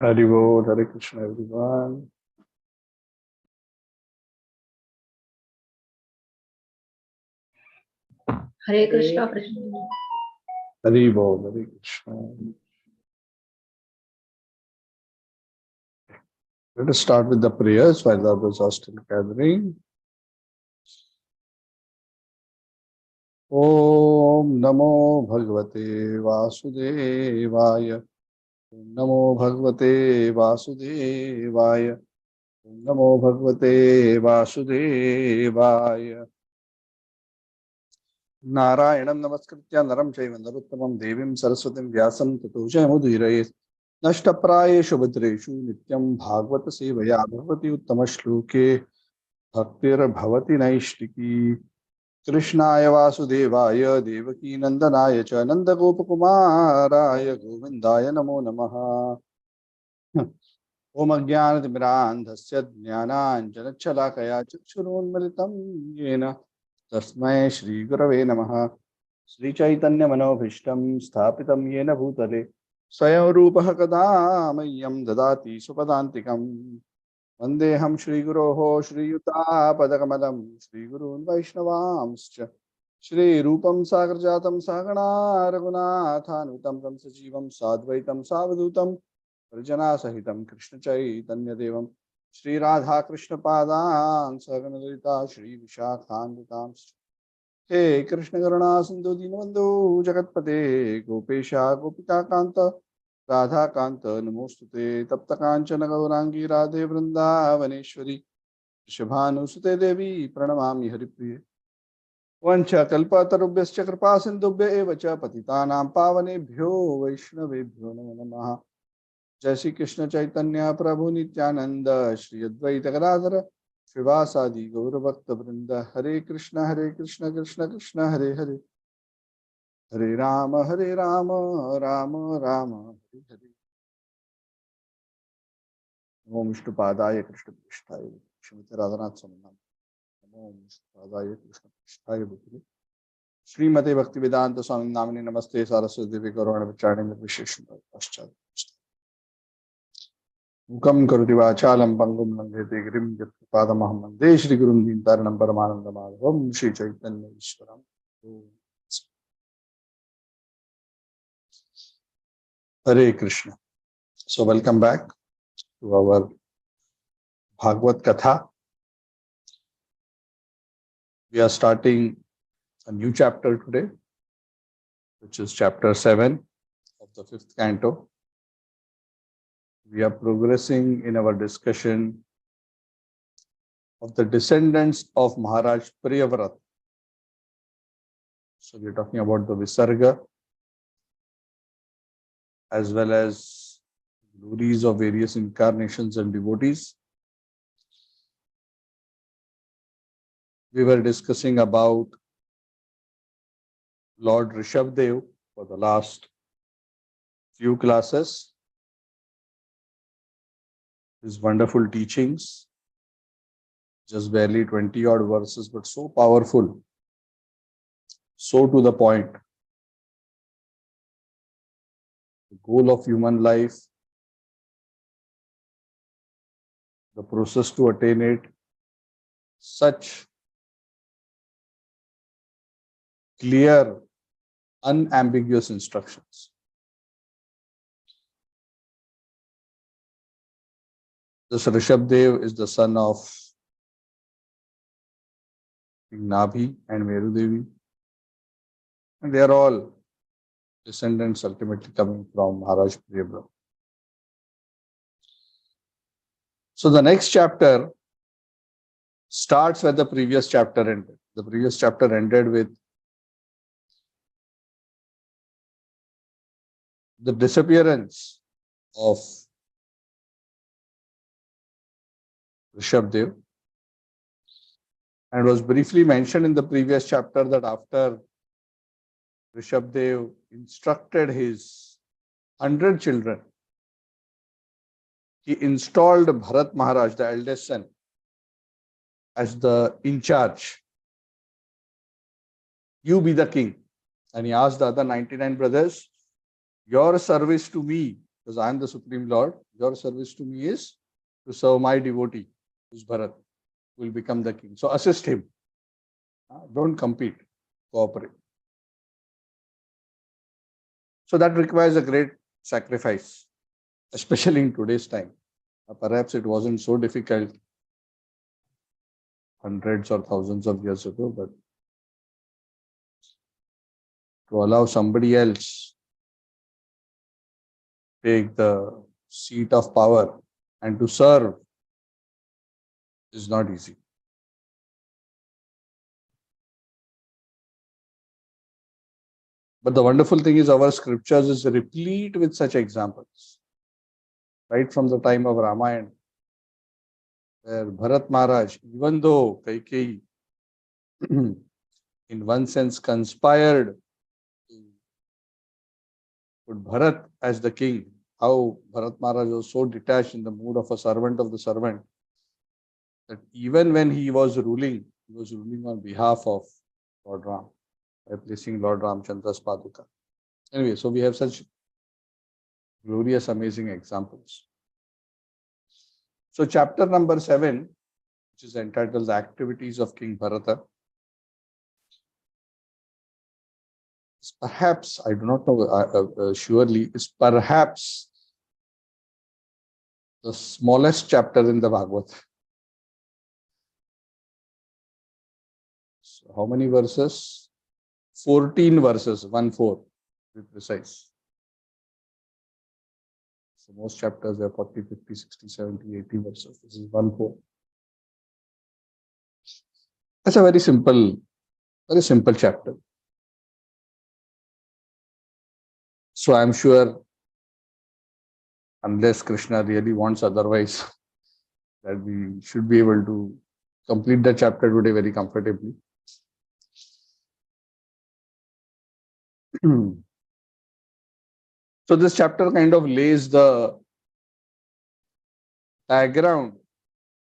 Haribol, Hare Krishna, everyone. Hare Krishna, Krishna. Haribol, Hare Krishna. Let us start with the prayers while the others are still gathering. Om Namo Bhagavate Vasudevaya. Om Namo Bhagavate Vasudevaya. Om Namo Bhagavate Vasudevaya. Narayanam Namaskritya Naram Chaiva Narottamam Devim Saraswatim Vyasam Tato Jayamudhiraye Nashtaprayeshu Bhadreshu Nityam Bhagavata Sevaya Bhavati Uttama Shloke Bhaktir Bhavati Naishtiki Krishnaya Vasudevaya Devaki Nandanaya Cha Nanda Gopakumaraya Govindaya Namo Namaha Om Ajnanatimirandhasya Jnananjanachalakaya Chakshurunmilitam Yena Tasmai Shri Gurave Namaha Shri Chaitanya Manobhishtam Sthapitam Yena Bhutale Swayam Rupaha Kada Mayam Dadati Supadantikam Vandeham Shri Guroho Shri Yuta Padakamalam Shri Gurun Vaishnavamscha Shri Rupam Sagarjatam Sagana Raghunathanutam Tam Sajivam Sadvaitam Savadutam Varjana Sahitam Krishna Chaitanya Devam Shri Radha Krishna Padan Saganalita Shri Vishakhanditam He Krishna Karuna Sindhu Dinabandhu Jagatpate Gopesha Gopika Kanta Radha Kanta Namostute Tapta Kanchana Gaurangi Radhe Vrindavaneshwari Shabhanusute Devi Pranamami Haripriye Vancha Kalpatarubhyascha Kripa Sindhubhya Evacha Patitanam Pavanebhyo Vaishnavebhyo Namo Namaha Jai Shri Krishna Chaitanya Prabhu Nityananda Shri Advaita Gadadhara Srivasadi Gaura Bhakta Vrinda Hare Krishna Krishna Krishna Hare Hare Hare Rama Rama Rama Hare Hare Namo Vishnu Padaya Krishna Prishthaya Shrimati Radhanath Swaminam Namo Vishnu Padaya Krishna Prishthaya Bhutale Srimati Bhaktivedanta Swami Namini Namaste Saraswati Devi Gaurana Vicharani Vishesham Paschat Mukam Karoti Vachalam Pangum Langete Grim Padamaham Mande Shri Gurum Dintaranam Paramananda Madhavam Shri Chaitanya Ishwaram Hare Krishna. So welcome back to our Bhagavad Katha. We are starting a new chapter today, which is chapter 7 of the 5th canto. We are progressing in our discussion of the descendants of Maharaj Priyavrata. So we are talking about the Visarga as well as glories of various incarnations and devotees. We were discussing about Lord Rishabdev for the last few classes. His wonderful teachings, just barely 20 odd verses, but so powerful, so to the point. The goal of human life, the process to attain it, such clear, unambiguous instructions. This Rishabdev is the son of Nabhi and Meru Devi, and they are all descendants ultimately coming from Maharaj Priyavrata. So the next chapter starts where the previous chapter ended. The previous chapter ended with the disappearance of Rishabdev, and it was briefly mentioned in the previous chapter that after Rishabdev instructed his 100 children, he installed Bharat Maharaj, the eldest son, as the in charge. You be the king. And he asked the other 99 brothers, your service to me because I am the Supreme Lord. Your service to me is to serve my devotee, who's Bharat, who will become the king. So assist him. Don't compete, cooperate. So that requires a great sacrifice, especially in today's time. Perhaps it wasn't so difficult hundreds or thousands of years ago, but to allow somebody else take the seat of power and to serve is not easy. But the wonderful thing is our scriptures is replete with such examples. Right from the time of Ramayana, where Bharat Maharaj, even though Kaikeyi in one sense conspired to put Bharat as the king, how Bharat Maharaj was so detached in the mood of a servant of the servant, that even when he was ruling on behalf of Lord Ram, by placing Lord Ramchandra's Paduka. Anyway, so we have such glorious, amazing examples. So chapter number 7, which is entitled The Activities of King Bharata, is perhaps, I do not know surely, is perhaps the smallest chapter in the Bhagavad. So how many verses? 14 verses, 1-4, to be precise. So most chapters are 40, 50, 60, 70, 80 verses. This is 1-4. That's a very simple chapter. So I'm sure, unless Krishna really wants otherwise, that we should be able to complete the chapter today very comfortably. So this chapter kind of lays the background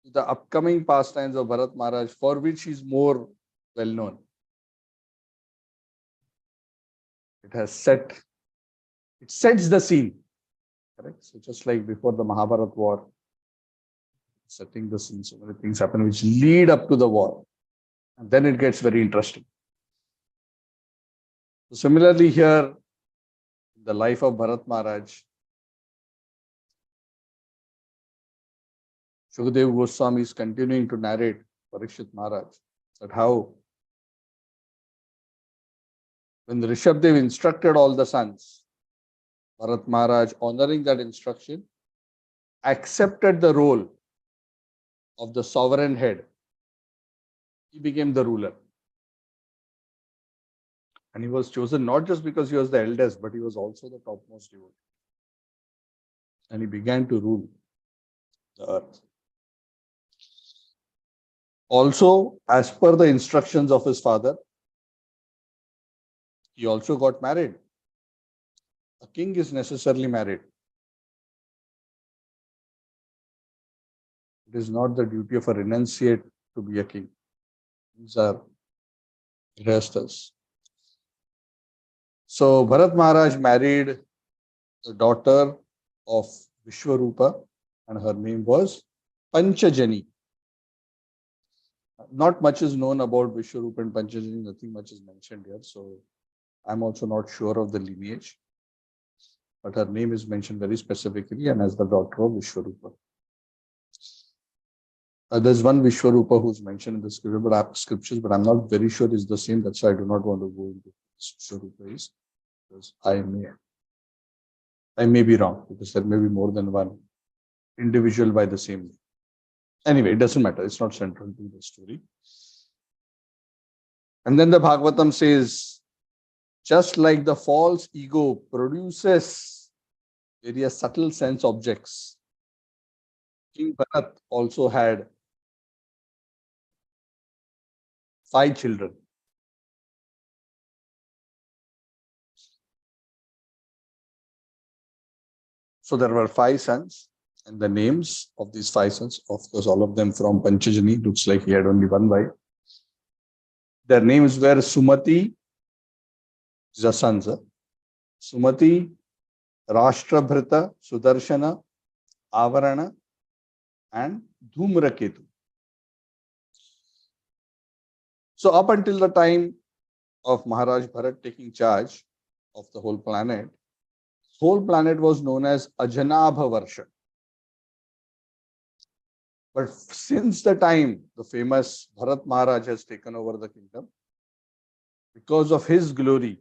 to the upcoming pastimes of Bharat Maharaj, for which he is more well known. It sets the scene. Correct? So just like before the Mahabharata war, setting the scene, so many things happen which lead up to the war. And then it gets very interesting. So similarly here, in the life of Bharat Maharaj, Shukadev Goswami is continuing to narrate Parikshit Maharaj that how when Rishabdev instructed all the sons, Bharat Maharaj, honoring that instruction, accepted the role of the sovereign head. He became the ruler. And he was chosen not just because he was the eldest, but he was also the topmost devotee. And he began to rule the earth. Also, as per the instructions of his father, he also got married. A king is necessarily married. It is not the duty of a renunciate to be a king. These are restless. So Bharat Maharaj married the daughter of Vishwarupa, and her name was Panchajani. Not much is known about Vishwarupa and Panchajani, nothing much is mentioned here. So I'm also not sure of the lineage. But her name is mentioned very specifically and as the daughter of Vishwarupa. There's one Vishwarupa who's mentioned in the scriptures, but I'm not very sure it's the same. That's why I do not want to go into this Vishwarupa is, because I may be wrong, because there may be more than one individual by the same name. Anyway, it doesn't matter. It's not central to the story. And then the Bhagavatam says, just like the false ego produces various subtle sense objects, King Bharat also had 5 children. So there were 5 sons, and the names of these 5 sons, of course, all of them from Panchajani, looks like he had only one wife. Their names were Sumati, these are sons, Sumati, Rashtrabhrita, Sudarshana, Avarana, and Dhumraketu. So up until the time of Maharaj Bharat taking charge of the whole planet was known as Ajanabha Varsha. But since the time the famous Bharat Maharaj has taken over the kingdom, because of his glory,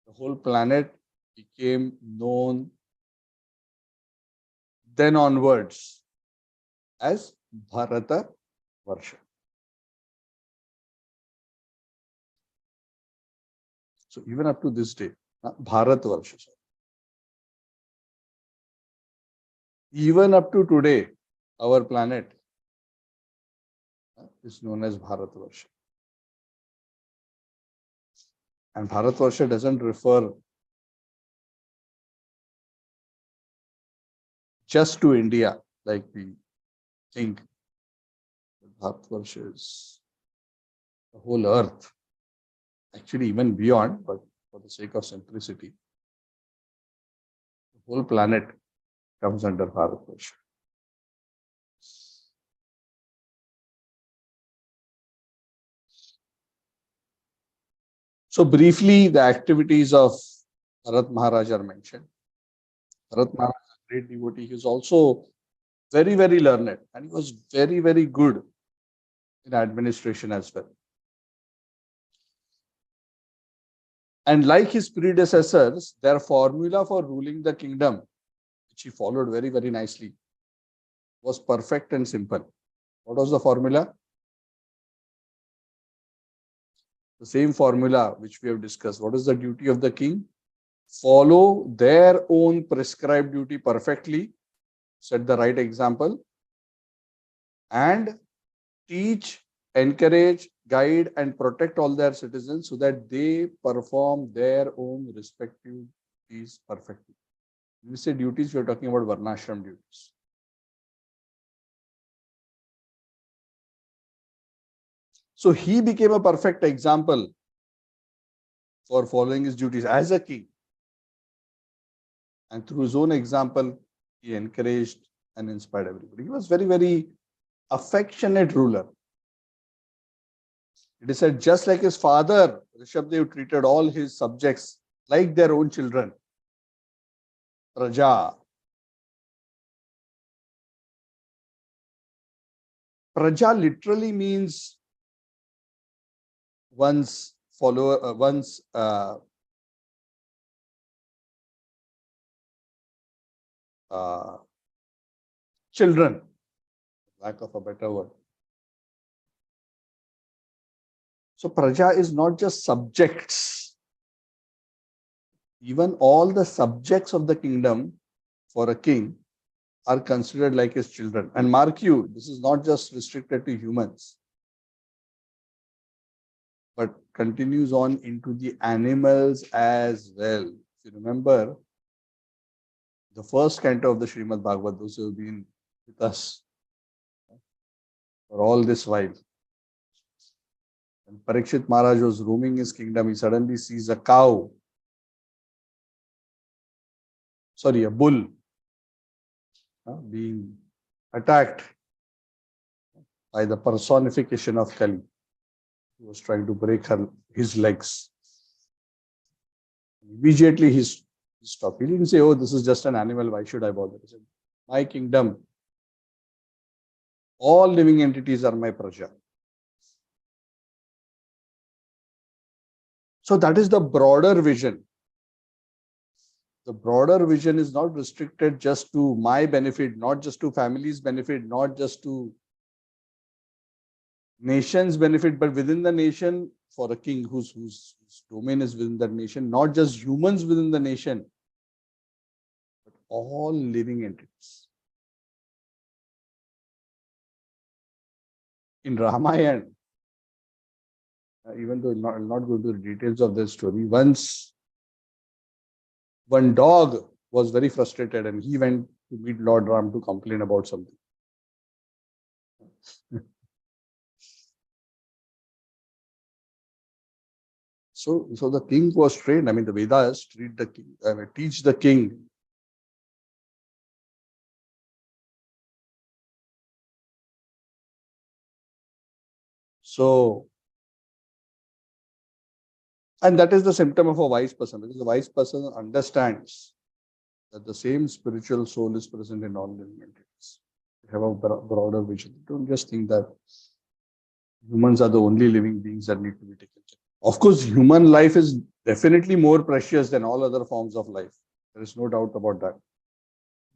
the whole planet became known then onwards as Bharata Varsha. So even up to this day, Bharat Varsha. Even up to today, our planet is known as Bharat Varsha. And Bharat Varsha doesn't refer just to India, like we think. Bharat Varsha is the whole earth, actually even beyond, but for the sake of simplicity, the whole planet comes under Bharat Varsha. So briefly, the activities of Bharat Maharaj are mentioned. Bharat Maharaj is a great devotee. He is also very, very learned, and he was very, very good in administration as well. And like his predecessors, their formula for ruling the kingdom, which he followed very, very nicely, was perfect and simple. What was the formula? The same formula which we have discussed. What is the duty of the king? Follow their own prescribed duty perfectly, set the right example, and teach, encourage, guide, and protect all their citizens so that they perform their own respective duties perfectly. When we say duties, we are talking about Varnashram duties. So he became a perfect example for following his duties as a king. And through his own example, he encouraged and inspired everybody. He was very, very affectionate ruler. It is said just like his father, Rishabdev treated all his subjects like their own children. Praja. Praja literally means one's follower, one's children, lack of a better word. So Praja is not just subjects. Even all the subjects of the kingdom for a king are considered like his children. And mark you, this is not just restricted to humans, but continues on into the animals as well. If you remember, the first canto of the Srimad Bhagavad, those who have been with us for all this while. When Parikshit Maharaj was roaming his kingdom, he suddenly sees a cow, a bull, being attacked by the personification of Kali, who was trying to break his legs. Immediately he stopped. He didn't say, oh, this is just an animal, why should I bother? He said, my kingdom, all living entities are my praja. So that is the broader vision. The broader vision is not restricted just to my benefit, not just to family's benefit, not just to nation's benefit, but within the nation, for a king whose domain is within that nation, not just humans within the nation, but all living entities. In Ramayana, even though I'll not go into the details of the story, once one dog was very frustrated and he went to meet Lord Ram to complain about something. So the king was trained. I mean, the Vedas treat the king, teach the king. So, and that is the symptom of a wise person, because the wise person understands that the same spiritual soul is present in all living entities. They have a broader vision. Don't just think that humans are the only living beings that need to be taken care of. Of course, human life is definitely more precious than all other forms of life. There is no doubt about that.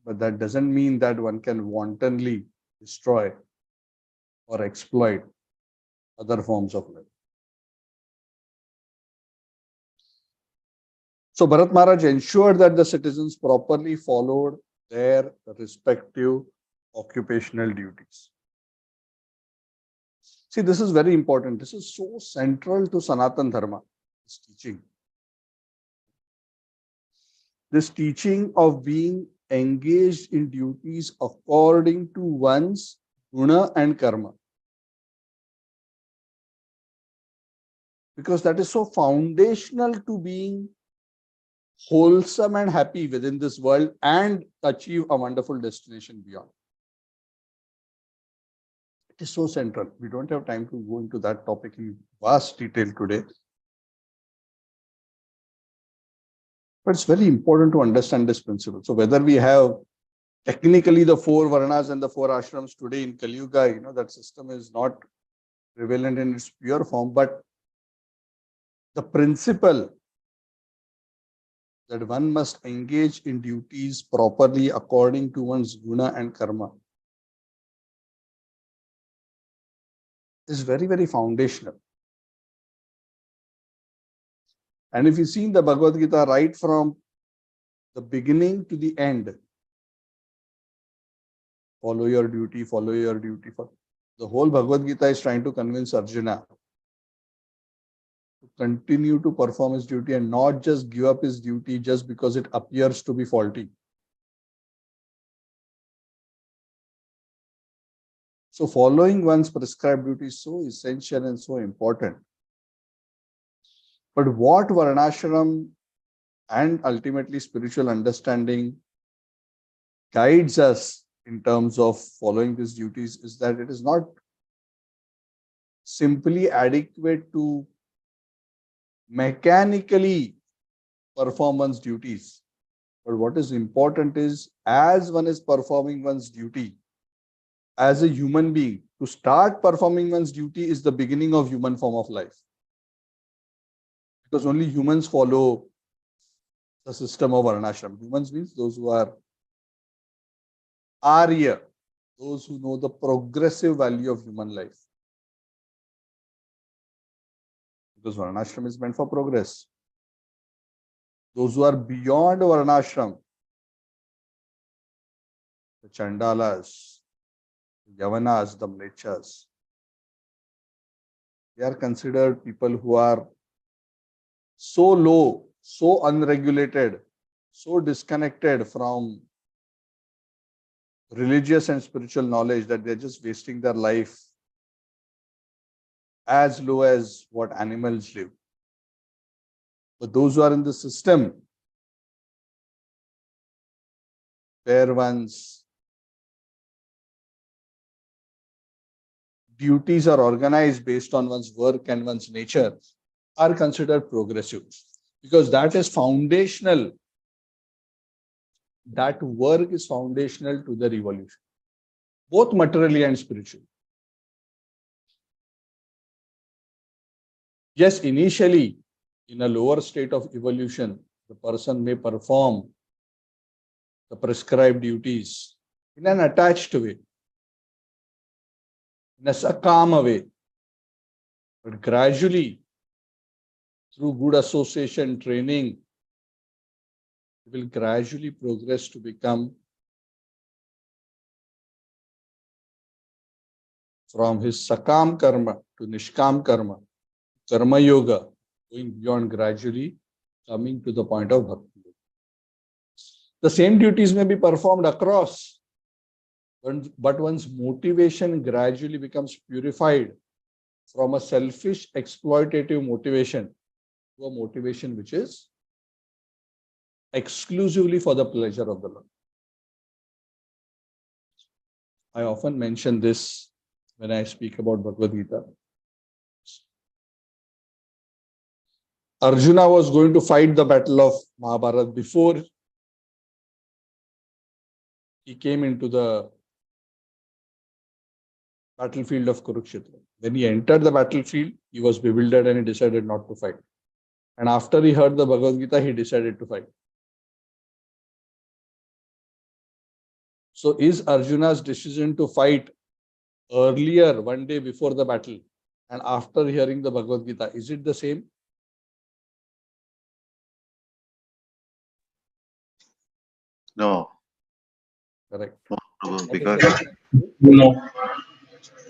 But that doesn't mean that one can wantonly destroy or exploit other forms of life. So Bharat Maharaj ensured that the citizens properly followed their respective occupational duties. See, this is very important. This is so central to Sanatan Dharma, this teaching. This teaching of being engaged in duties according to one's guna and karma. Because that is so foundational to being wholesome and happy within this world and achieve a wonderful destination beyond. It is so central. We don't have time to go into that topic in vast detail today. But it's very important to understand this principle. So whether we have technically the 4 Varnas and the 4 ashrams today in Kali Yuga, that system is not prevalent in its pure form, but the principle that one must engage in duties properly according to one's guna and karma is very, very foundational. And if you see in the Bhagavad Gita right from the beginning to the end, follow your duty, follow your duty. The whole Bhagavad Gita is trying to convince Arjuna to continue to perform his duty and not just give up his duty just because it appears to be faulty. So following one's prescribed duty is so essential and so important. But what Varnashram and ultimately spiritual understanding guides us in terms of following these duties is that it is not simply adequate to mechanically perform one's duties. But what is important is, as one is performing one's duty, as a human being, to start performing one's duty is the beginning of human form of life. Because only humans follow the system of Varnashram. Humans means those who are Arya, those who know the progressive value of human life. Because Varnashram is meant for progress. Those who are beyond Varnashram, the Chandalas, the Yavanas, the Mlechas, they are considered people who are so low, so unregulated, so disconnected from religious and spiritual knowledge that they're just wasting their life as low as what animals live. But those who are in the system, where one's duties are organized based on one's work and one's nature, are considered progressive. Because that is foundational. That work is foundational to the revolution, both materially and spiritually. Yes, initially, in a lower state of evolution, the person may perform the prescribed duties in an attached way, in a sakama way. But gradually, through good association training, he will gradually progress to become, from his sakam karma to nishkam karma, karma yoga, going beyond, gradually coming to the point of bhakti. The same duties may be performed across, but one's motivation gradually becomes purified from a selfish, exploitative motivation to a motivation which is exclusively for the pleasure of the Lord. I often mention this when I speak about Bhagavad Gita. Arjuna was going to fight the battle of Mahabharata before he came into the battlefield of Kurukshetra. When he entered the battlefield, he was bewildered and he decided not to fight. And after he heard the Bhagavad Gita, he decided to fight. So is Arjuna's decision to fight earlier, one day before the battle, and after hearing the Bhagavad Gita, is it the same? No. Correct. No, What is because the No.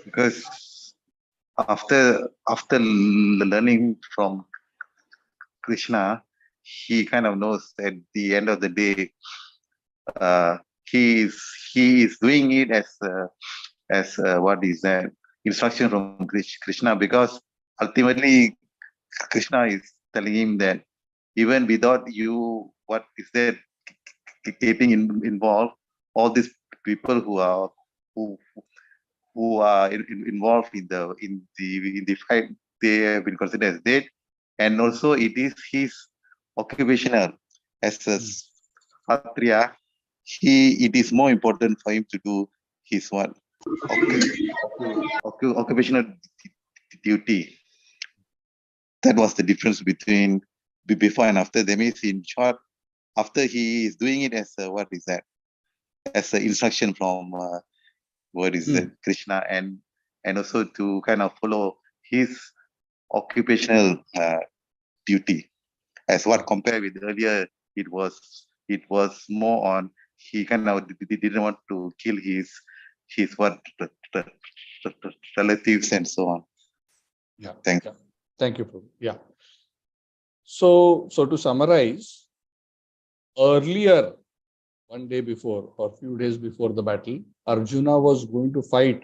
because after learning from Krishna, he kind of knows at the end of the day, he is doing it as what is that instruction from Krishna, because ultimately Krishna is telling him that even without you, what is that getting involved, all these people who who are involved in the fight, they have been considered as dead, and also it is his occupational as a Kshatriya. It is more important for him to do his what occupational duty. That was the difference between before and after. That means, in short, after he is doing it as a, what is that? As an instruction from what is that? Krishna, and also to kind of follow his occupational duty. As what compared with earlier, it was more on, he kind of didn't want to kill his what relatives and so on. Yeah. Thanks. Yeah. Thank you, Prabhu. Yeah. So to summarize, earlier, one day before or few days before the battle, Arjuna was going to fight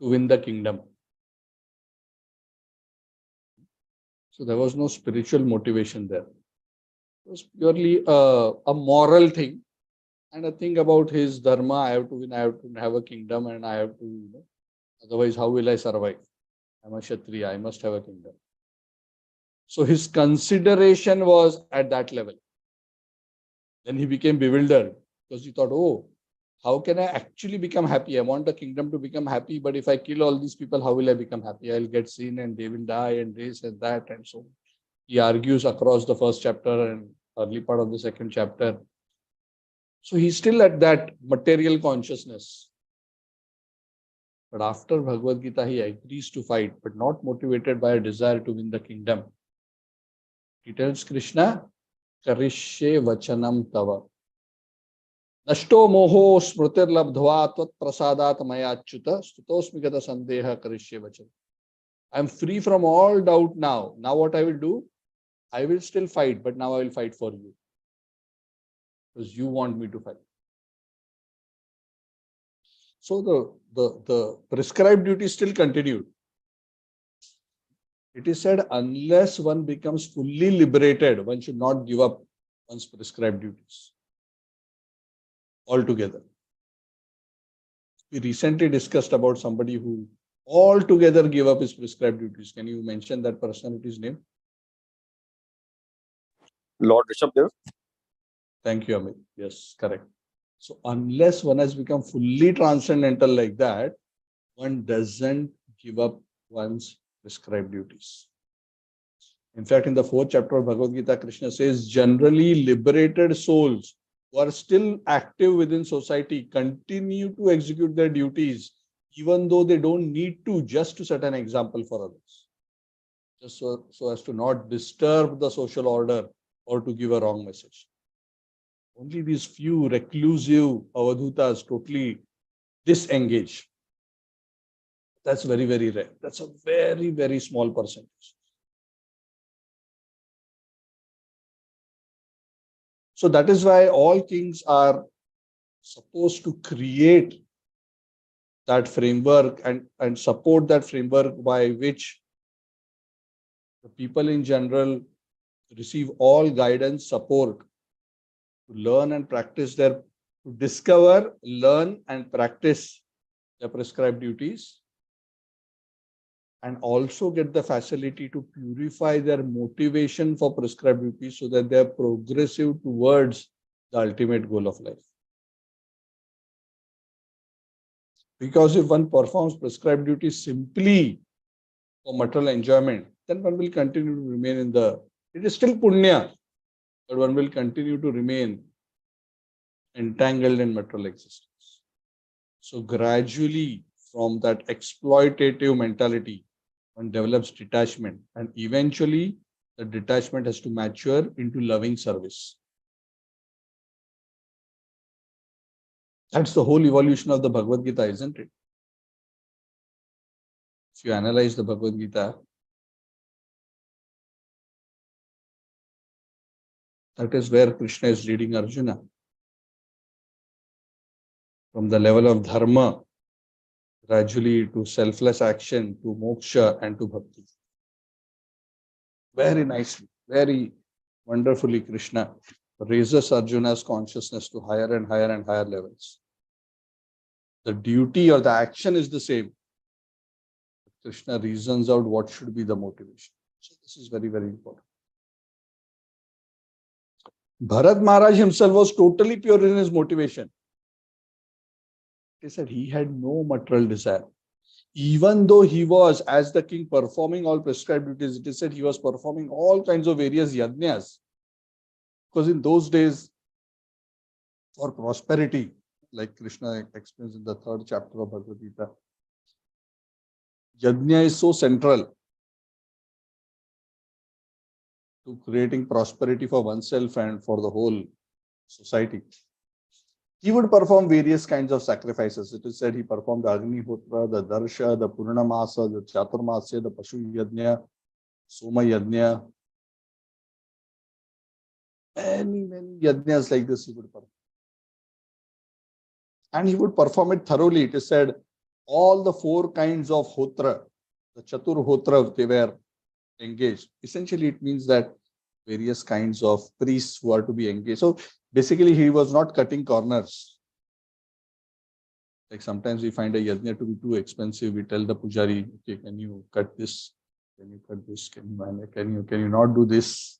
to win the kingdom. So there was no spiritual motivation there. It was purely a moral thing and a thing about his dharma. I have to win, I have to have a kingdom, and I have to, otherwise how will I survive? I'm a Kshatriya, I must have a kingdom. So his consideration was at that level. Then he became bewildered because he thought, oh, how can I actually become happy? I want the kingdom to become happy, but if I kill all these people, how will I become happy? I'll get seen and they will die and this and that and so on. He argues across the first chapter and early part of the second chapter. So he's still at that material consciousness. But after Bhagavad Gita, he agrees to fight, but not motivated by a desire to win the kingdom. He tells Krishna, Karishye vachanam tava. Nashto moho smritir labdhva tvat prasadat mayachyuta stutosmi gata sandeha karishye vachanam. I am free from all doubt now. Now what I will do? I will still fight, but now I will fight for you. Because you want me to fight. So the prescribed duty still continued. It is said, unless one becomes fully liberated, one should not give up one's prescribed duties altogether. We recently discussed about somebody who altogether gave up his prescribed duties. Can you mention that personality's name? Lord Rishabdev. Thank you, Amit. Yes, correct. So unless one has become fully transcendental like that, one doesn't give up one's prescribed duties. In fact, in the 4th chapter of Bhagavad Gita, Krishna says, generally liberated souls who are still active within society continue to execute their duties, even though they don't need to, just to set an example for others. Just so as to not disturb the social order or to give a wrong message. Only these few reclusive avadhutas totally disengage. That's very, very rare. That's a very, very small percentage. So that is why all kings are supposed to create that framework and support that framework by which the people in general receive all guidance, support to learn and practice to discover, learn and practice their prescribed duties, and also get the facility to purify their motivation for prescribed duties so that they are progressive towards the ultimate goal of life. Because if one performs prescribed duties simply for material enjoyment, then one will continue to remain it is still punya, but one will continue to remain entangled in material existence. So gradually, from that exploitative mentality, one develops detachment, and eventually the detachment has to mature into loving service. That's the whole evolution of the Bhagavad Gita, isn't it? If you analyze the Bhagavad Gita, that is where Krishna is leading Arjuna from the level of dharma, gradually to selfless action, to moksha, and to bhakti. Very nicely, very wonderfully, Krishna raises Arjuna's consciousness to higher and higher and higher levels. The duty or the action is the same. Krishna reasons out what should be the motivation. So this is very, very important. Bharat Maharaj himself was totally pure in his motivation. He said he had no material desire. Even though he was, as the king, performing all prescribed duties, it is said he was performing all kinds of various yajnas. Because in those days, for prosperity, like Krishna explains in the 3rd chapter of Bhagavad Gita, yajna is so central to creating prosperity for oneself and for the whole society. He would perform various kinds of sacrifices. It is said he performed the Agnihotra, the Darsha, the Purnamasa, the Chaturmasya, the Pashu Yajna, Soma Yajna. Many yajnas like this he would perform. And he would perform it thoroughly. It is said all the 4 kinds of hotra, the Chatur Hotra, they were engaged. Essentially, it means that various kinds of priests who are to be engaged. So basically, he was not cutting corners. Like sometimes we find a yajna to be too expensive. We tell the pujari, okay, can you cut this? Can you cut this? Can you not do this?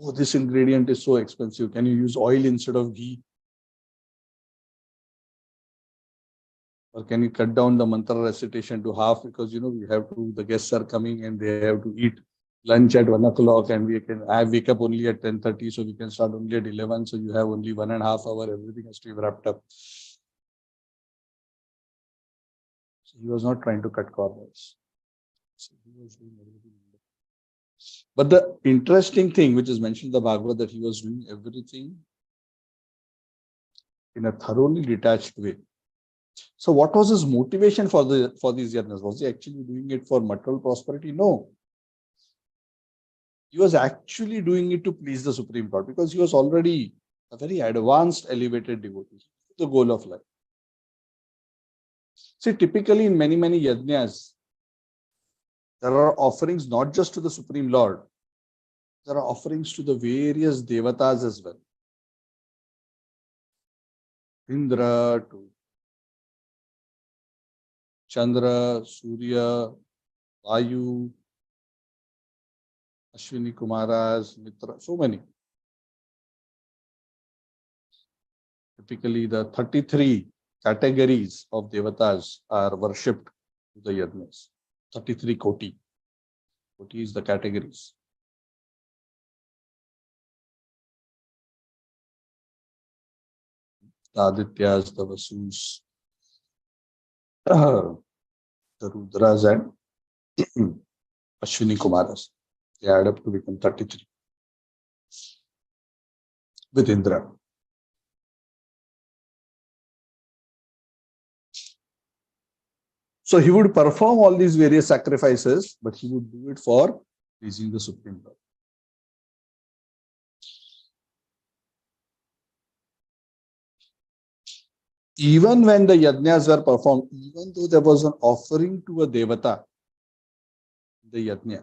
Oh, this ingredient is so expensive. Can you use oil instead of ghee? Or can you cut down the mantra recitation to half, because the guests are coming and they have to eat lunch at 1 o'clock, and I wake up only at 10:30, so we can start only at 11. So you have only 1.5 hours. Everything has to be wrapped up. So he was not trying to cut corners. So he was doing everything. But the interesting thing, which is mentioned in the Bhagavad, that he was doing everything in a thoroughly detached way. So what was his motivation for these yajnas? Was he actually doing it for material prosperity? No. He was actually doing it to please the Supreme Lord, because he was already a very advanced, elevated devotee. The goal of life. See, typically in many yajnas, there are offerings not just to the Supreme Lord. There are offerings to the various devatas as well. Indra, to Chandra, Surya, Vayu, Ashwini Kumaras, Mitra, so many. Typically, the 33 categories of devatas are worshipped to the yajnas. 33 koti. Koti is the categories. The Adityas, the Vasus, the Rudras, and Ashwini Kumaras. They add up to become 33 with Indra. So he would perform all these various sacrifices, but he would do it for pleasing the Supreme Lord. Even when the yajnas were performed, even though there was an offering to a devata, the yajna.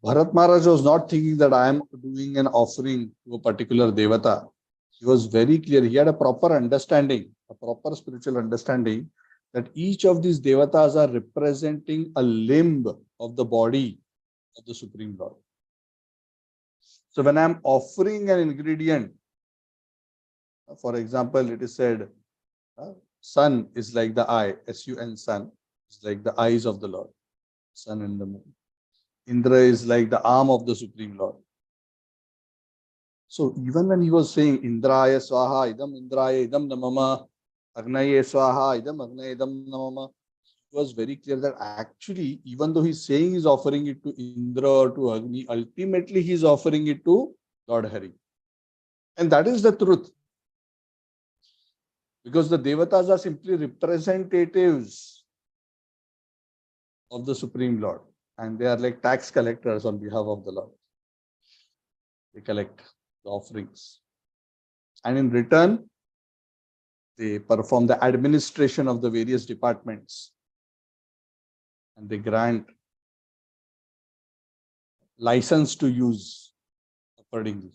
Bharat Maharaj was not thinking that I am doing an offering to a particular devata. He was very clear. He had a proper understanding, a proper spiritual understanding that each of these devatas are representing a limb of the body of the Supreme Lord. So when I am offering an ingredient, for example, it is said, sun is like the eye, S-U-N, sun is like the eyes of the Lord, sun and the moon. Indra is like the arm of the Supreme Lord. So even when he was saying Indraya Swaha, Idam Indraya, Idam Namama, Agnaye Swaha, Idam Agnaye, Idam Namama, it was very clear that actually, even though he's saying he's offering it to Indra or to Agni, ultimately he's offering it to Lord Hari. And that is the truth. Because the Devatas are simply representatives of the Supreme Lord. And they are like tax collectors on behalf of the Lord. They collect the offerings. And in return, they perform the administration of the various departments. And they grant license to use accordingly.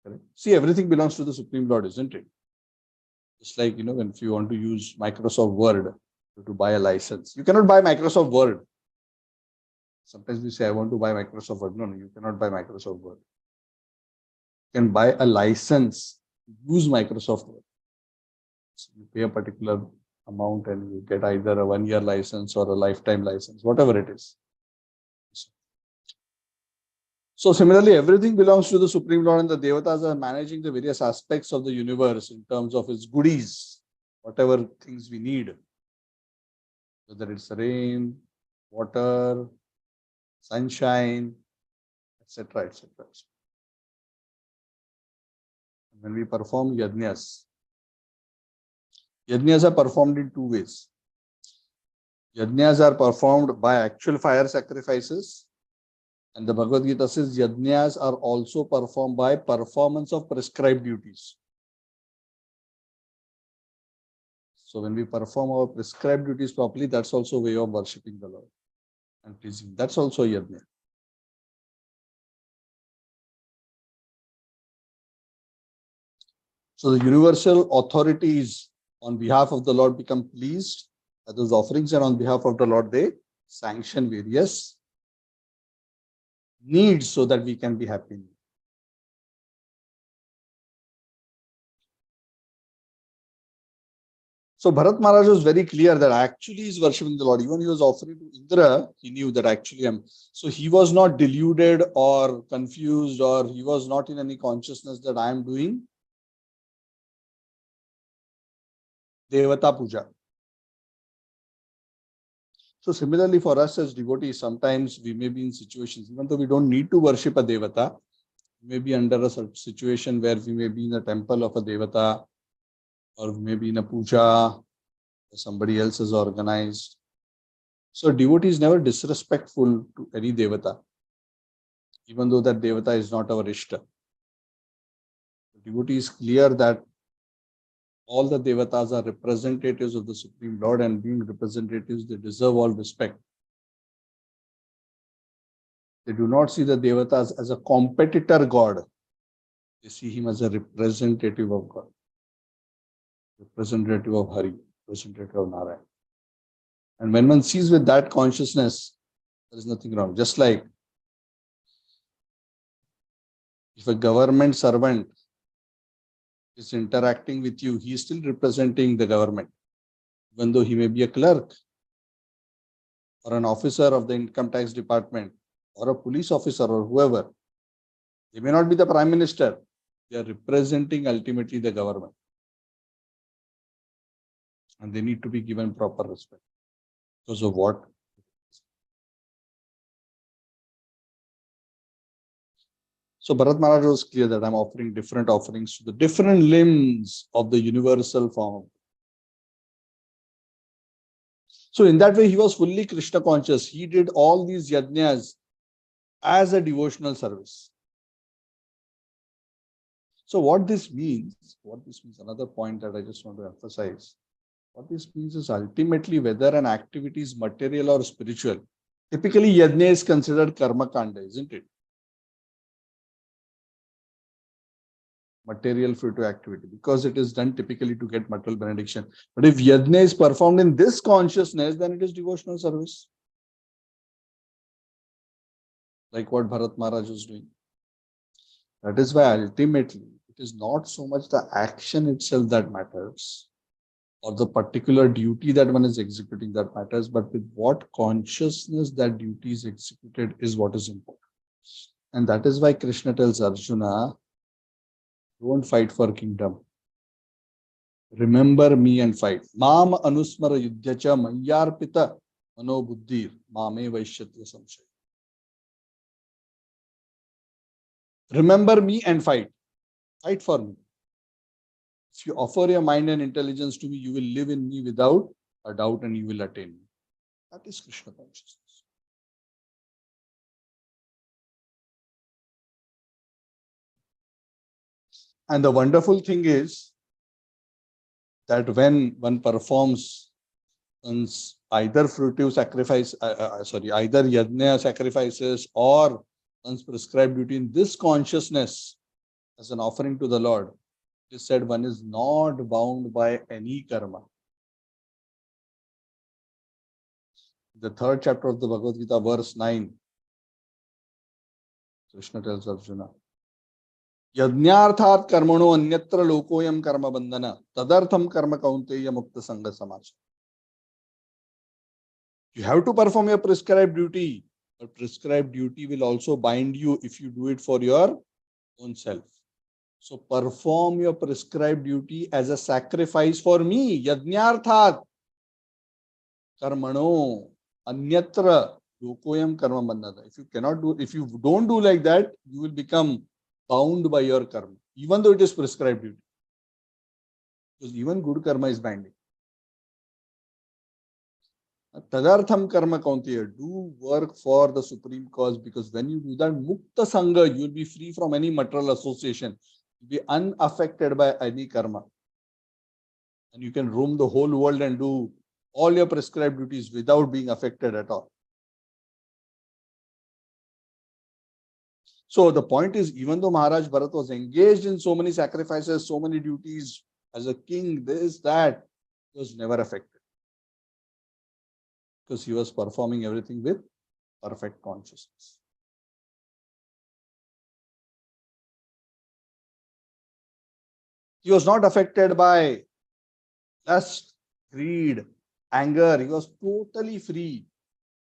Correct? See, everything belongs to the Supreme Lord, isn't it? Just like, when if you want to use Microsoft Word to buy a license, you cannot buy Microsoft Word. Sometimes we say, I want to buy Microsoft Word. No, you cannot buy Microsoft Word. You can buy a license to use Microsoft Word. So you pay a particular amount and you get either a 1-year license or a lifetime license, whatever it is. So similarly, everything belongs to the Supreme Lord, and the Devatas are managing the various aspects of the universe in terms of its goodies, whatever things we need, whether it's rain, water, sunshine, etc., etc. When we perform yajnas are performed in two ways. Yajnas are performed by actual fire sacrifices, and the Bhagavad Gita says yajnas are also performed by performance of prescribed duties. So when we perform our prescribed duties properly, that's also a way of worshipping the Lord and pleasing. That's also a yajna. So the universal authorities on behalf of the Lord become pleased at those offerings, and on behalf of the Lord, they sanction various needs so that we can be happy. So Bharat Maharaj was very clear that actually he is worshipping the Lord. Even he was offering to Indra, he knew that actually I'm. So he was not deluded or confused, or he was not in any consciousness that I am doing Devata Puja. So similarly for us as devotees, sometimes we may be in situations, even though we don't need to worship a Devata, we may be under a situation where we may be in a temple of a Devata, or we may be in a puja somebody else has organized. So devotee is never disrespectful to any Devata, even though that Devata is not our Ishta. The devotee is clear that all the Devatas are representatives of the Supreme Lord, and being representatives, they deserve all respect. They do not see the Devatas as a competitor God. They see him as a representative of God, representative of Hari, representative of Narayan. And when one sees with that consciousness, there is nothing wrong. Just like if a government servant is interacting with you, he is still representing the government, even though he may be a clerk or an officer of the income tax department or a police officer or whoever. They may not be the prime minister. They are representing ultimately the government. And they need to be given proper respect because of what? So Bharat Maharaj was clear that I'm offering different offerings to the different limbs of the universal form. So in that way, he was fully Krishna conscious. He did all these yajnas as a devotional service. So what this means, another point that I just want to emphasize, what this means is ultimately whether an activity is material or spiritual. Typically, yajna is considered karma kanda, isn't it? Material fruitive activity, because it is done typically to get material benediction. But if yajna is performed in this consciousness, then it is devotional service. Like what Bharat Maharaj was doing. That is why ultimately it is not so much the action itself that matters, or the particular duty that one is executing that matters, but with what consciousness that duty is executed is what is important. And that is why Krishna tells Arjuna, don't fight for kingdom. Remember me and fight. Mam anusmara yudhyacha mayarpita mano buddhir mame vaishyatya samshay. Remember me and fight. Fight for me. If you offer your mind and intelligence to me, you will live in me without a doubt and you will attain me. That is Krishna consciousness. And the wonderful thing is that when one performs one's either fruitive sacrifice, either yajna sacrifices or one's prescribed duty in this consciousness as an offering to the Lord, it is said one is not bound by any karma. The third chapter of the Bhagavad Gita, verse 9, Krishna tells Arjuna, यज्ञार्थात् कर्मणो अन्यत्र लोकोयम कर्म बंधन तदर्थम कर्म कौन्तेय मुक्त संग समाज. You have to perform your prescribed duty, but prescribed duty will also bind you if you do it for your own self. So perform your prescribed duty as a sacrifice for me. Yajñarthat karmano anyatra lokoyam karma bandhana. If you don't do like that, you will become bound by your karma, even though it is prescribed duty. Because even good karma is binding. Tadartham karma kaunteya. Do work for the supreme cause, because when you do that, mukta sangha, you will be free from any material association. You will be unaffected by any karma. And you can roam the whole world and do all your prescribed duties without being affected at all. So the point is, even though Maharaj Bharata was engaged in so many sacrifices, so many duties as a king, this, that, he was never affected. Because he was performing everything with perfect consciousness. He was not affected by lust, greed, anger. He was totally free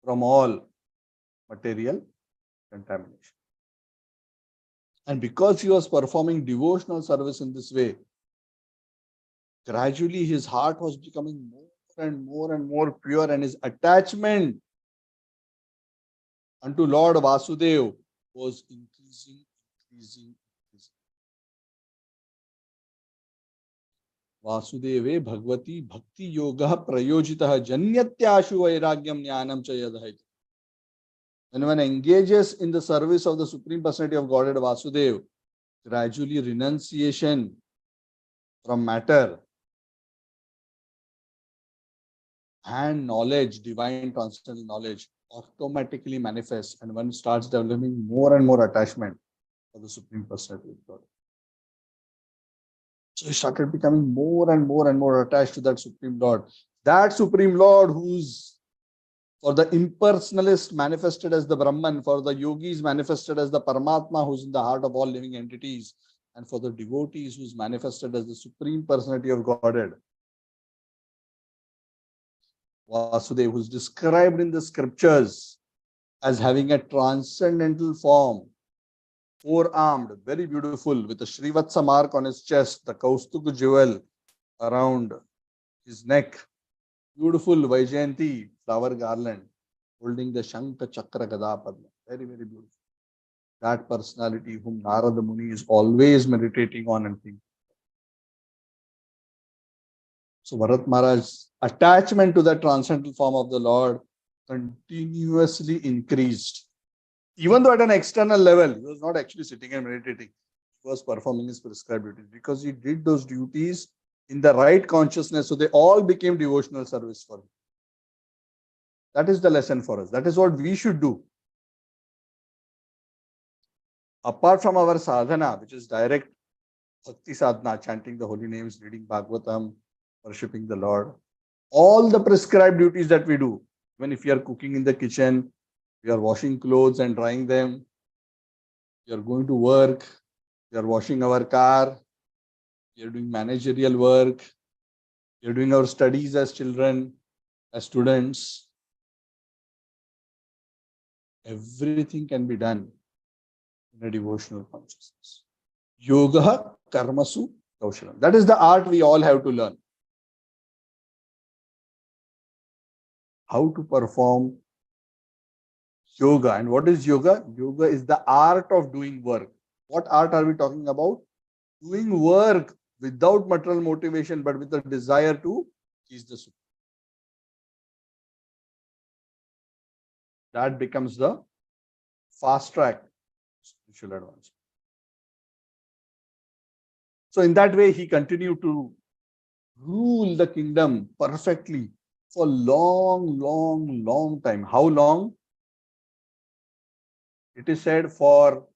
from all material contamination. And because he was performing devotional service in this way, gradually his heart was becoming more and more and more pure, and his attachment unto Lord Vasudeva was increasing. Vasudeve Bhagavati Bhakti Yoga Prayojitah Janyatyashu Vairagyam Jnanam cha yadhait. When one engages in the service of the Supreme Personality of Godhead Vasudeva, gradually renunciation from matter and knowledge, divine transcendental knowledge, automatically manifests, and one starts developing more and more attachment for the Supreme Personality of God. So he started becoming more and more and more attached to that Supreme Lord. That Supreme Lord who's for the impersonalist manifested as the Brahman, for the yogis manifested as the Paramatma who's in the heart of all living entities, and for the devotees who's manifested as the Supreme Personality of Godhead. Vasudeva, who's described in the scriptures as having a transcendental form, four-armed, very beautiful, with a Srivatsa mark on his chest, the Kaustubh jewel around his neck, beautiful Vaijayanti flower garland, holding the Shankha Chakra Gada Padma. Very, very beautiful. That personality whom Narada Muni is always meditating on and thinking. So Bharat Maharaj's attachment to the transcendental form of the Lord continuously increased. Even though at an external level, he was not actually sitting and meditating. was performing his prescribed duties because he did those duties in the right consciousness. So they all became devotional service for him. That is the lesson for us. That is what we should do. Apart from our sadhana, which is direct bhakti sadhana, chanting the holy names, reading Bhagavatam, worshipping the Lord, all the prescribed duties that we do, even if we are cooking in the kitchen, we are washing clothes and drying them, we are going to work, we are washing our car, we are doing managerial work, we are doing our studies as children, as students. Everything can be done in a devotional consciousness. Yoga karmasu kaushalam. That is the art we all have to learn. How to perform yoga. And what is yoga? Yoga is the art of doing work. What art are we talking about? Doing work without material motivation, but with a desire to please the Supreme. That becomes the fast track spiritual advancement. So in that way, he continued to rule the kingdom perfectly for long time. How long? It is said for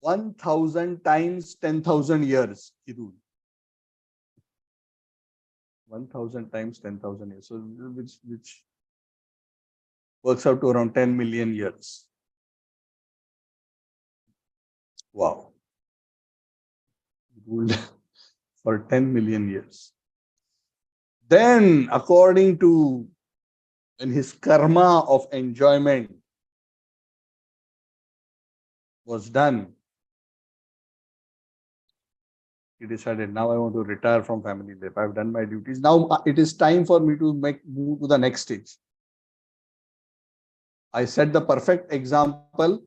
1,000 times 10,000 years he ruled. 1,000 times 10,000 years. So which works out to around 10 million years. Wow. He ruled for 10 million years. Then, according to when his karma of enjoyment was done, he decided, now I want to retire from family life. I've done my duties. Now it is time for me to move to the next stage. I set the perfect example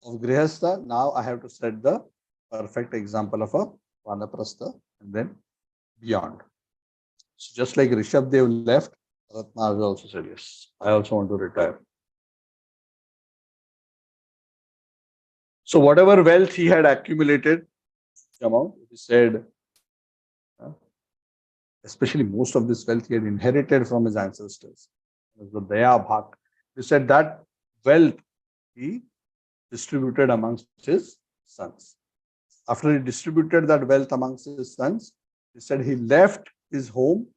of Grihastha. Now I have to set the perfect example of a Vanaprastha and then beyond. So just like Rishabdev left, Bharat also said, yes, I also want to retire. So whatever wealth he had accumulated, amount, he said, especially most of this wealth he had inherited from his ancestors. It was the Daya Bhak. He said that wealth he distributed amongst his sons. After he distributed that wealth amongst his sons, he said he left his home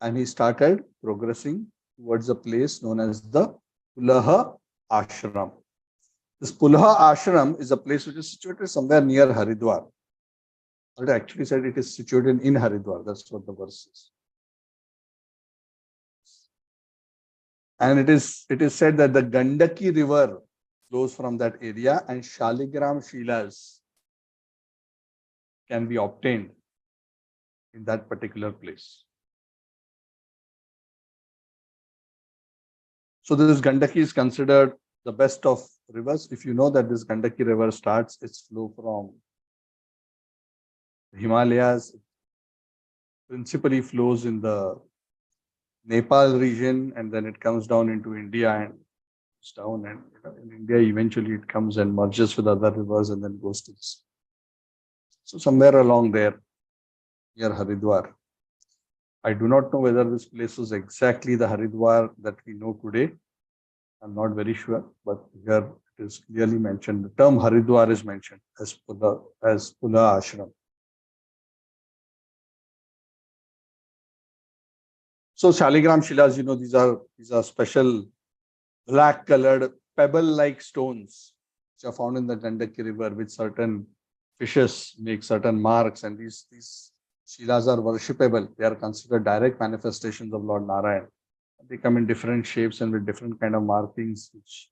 and he started progressing towards a place known as the Pulaha Ashram. This Pulaha Ashram is a place which is situated somewhere near Haridwar. It actually said it is situated in Haridwar. That's what the verse is. And it is said that the Gandaki river flows from that area and Shaligram Shilas can be obtained in that particular place. So this Gandaki is considered the best of rivers. If you know that this Gandaki river starts its flow from the Himalayas, principally flows in the Nepal region, and then it comes down into India and it's down, and in India eventually it comes and merges with other rivers and then goes to this. So somewhere along there near Haridwar. I do not know whether this place is exactly the Haridwar that we know today. I'm not very sure, but here it is clearly mentioned. The term Haridwar is mentioned as Pula Ashram. So Shaligram Shilas, these are special black colored pebble like stones which are found in the Gandaki river, with certain fishes make certain marks, and these Shilas are worshipable. They are considered direct manifestations of Lord Narayan. They come in different shapes and with different kind of markings which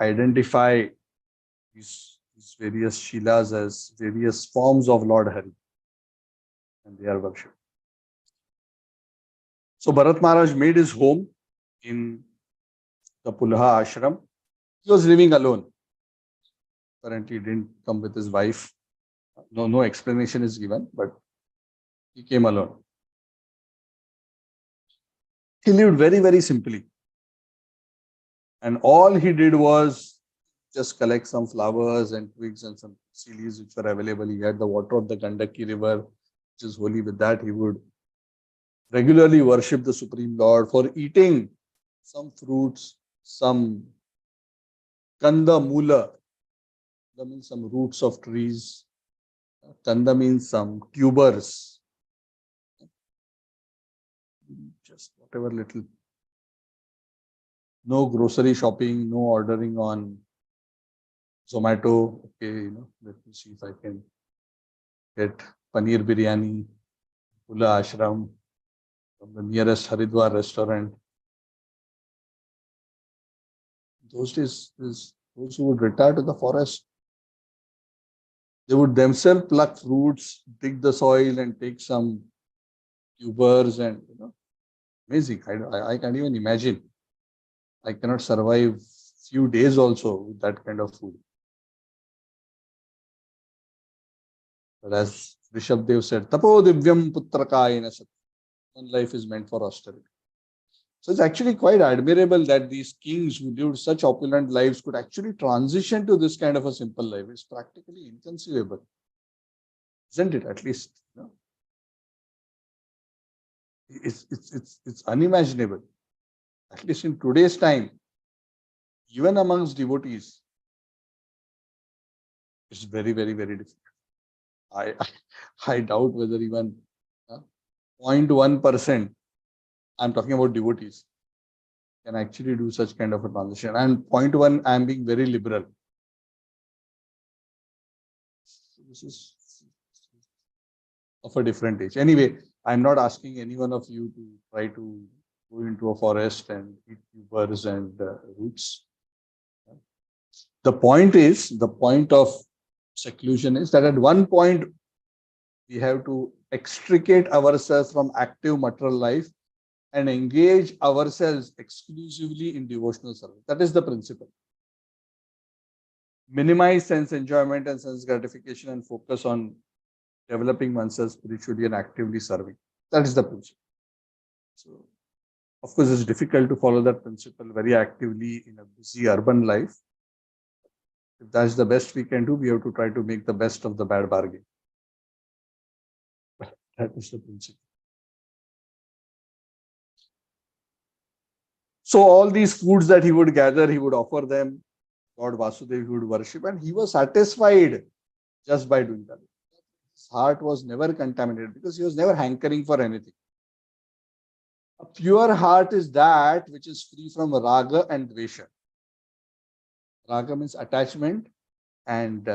identify these various Shilas as various forms of Lord Hari, and they are worshipped. So Bharat Maharaj made his home in the Pulaha Ashram. He was living alone. Apparently, he didn't come with his wife. No explanation is given, but he came alone. He lived very simply. And all he did was just collect some flowers and twigs and some sea leaves which were available. He had the water of the Gandaki river, which is holy. With that, he would regularly worship the Supreme Lord. For eating some fruits, some kanda mula, that means some roots of trees. Kanda means some tubers, just whatever little. No grocery shopping, no ordering on Zomato. Okay, let me see if I can get paneer biryani, Pula Ashram from the nearest Haridwar restaurant. Those days, those who would retire to the forest, they would themselves pluck fruits, dig the soil, and take some tubers, and amazing. I can't even imagine. I cannot survive few days also with that kind of food. But as Rishabdev said, Tapo Divyam Putrakayana Sat. One life is meant for austerity. So it's actually quite admirable that these kings who lived such opulent lives could actually transition to this kind of a simple life. It's practically inconceivable, isn't it? At least, it's unimaginable. At least in today's time, even amongst devotees, it's very, very, very difficult. I doubt whether even 0.1%, I'm talking about devotees, can actually do such kind of a transition. And 0.1, I'm being very liberal. This is of a different age. Anyway, I'm not asking any one of you to try to go into a forest and eat tubers and roots. The point of seclusion is that at one point we have to extricate ourselves from active material life and engage ourselves exclusively in devotional service. That is the principle. Minimize sense enjoyment and sense gratification and focus on developing oneself spiritually and actively serving. That is the principle. So, of course, it's difficult to follow that principle very actively in a busy urban life. If that's the best we can do, we have to try to make the best of the bad bargain. But that is the principle. So all these foods that he would gather, he would offer them. Lord Vasudev, he would worship, and he was satisfied just by doing that. His heart was never contaminated because he was never hankering for anything. A pure heart is that which is free from raga and dvesha. Raga means attachment, and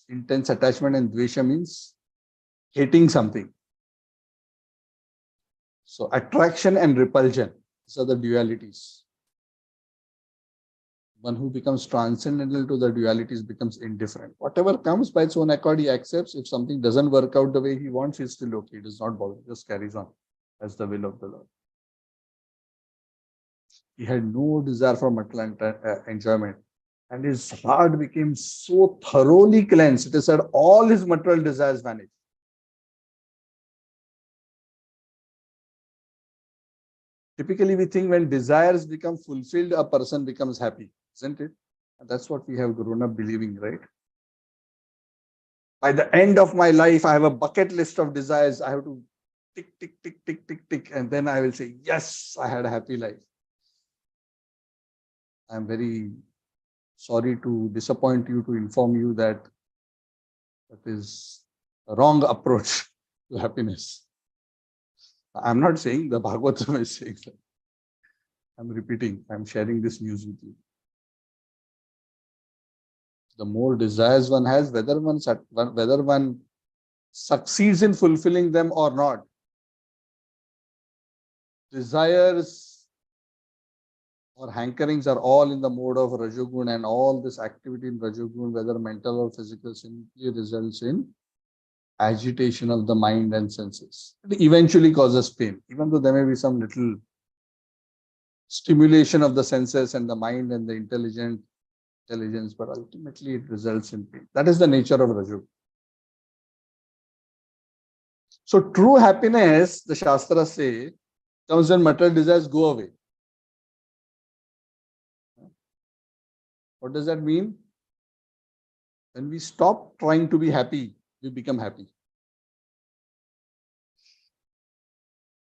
intense attachment, and dvesha means hating something. So attraction and repulsion, these are the dualities. One who becomes transcendental to the dualities becomes indifferent. Whatever comes by its own accord, he accepts. If something doesn't work out the way he wants, he's still okay. He does not bother, just carries on as the will of the Lord. He had no desire for material enjoyment, and his heart became so thoroughly cleansed. It is said all his material desires vanished. Typically, we think when desires become fulfilled, a person becomes happy, isn't it? And that's what we have grown up believing, right? By the end of my life, I have a bucket list of desires. I have to tick, tick, tick, tick, tick, tick, and then I will say, yes, I had a happy life. I'm very sorry to disappoint you, to inform you that is a wrong approach to happiness. I'm not saying the Bhagavatam is saying that. I'm repeating, I'm sharing this news with you. The more desires one has, whether one succeeds in fulfilling them or not, desires or hankerings are all in the mode of Rajogun, and all this activity in Rajogun, whether mental or physical, simply results in agitation of the mind and senses. It eventually causes pain, even though there may be some little stimulation of the senses and the mind and the intelligence, but ultimately it results in pain. That is the nature of Rajogun. So true happiness, the Shastras say, comes when material desires go away. What does that mean? When we stop trying to be happy, we become happy.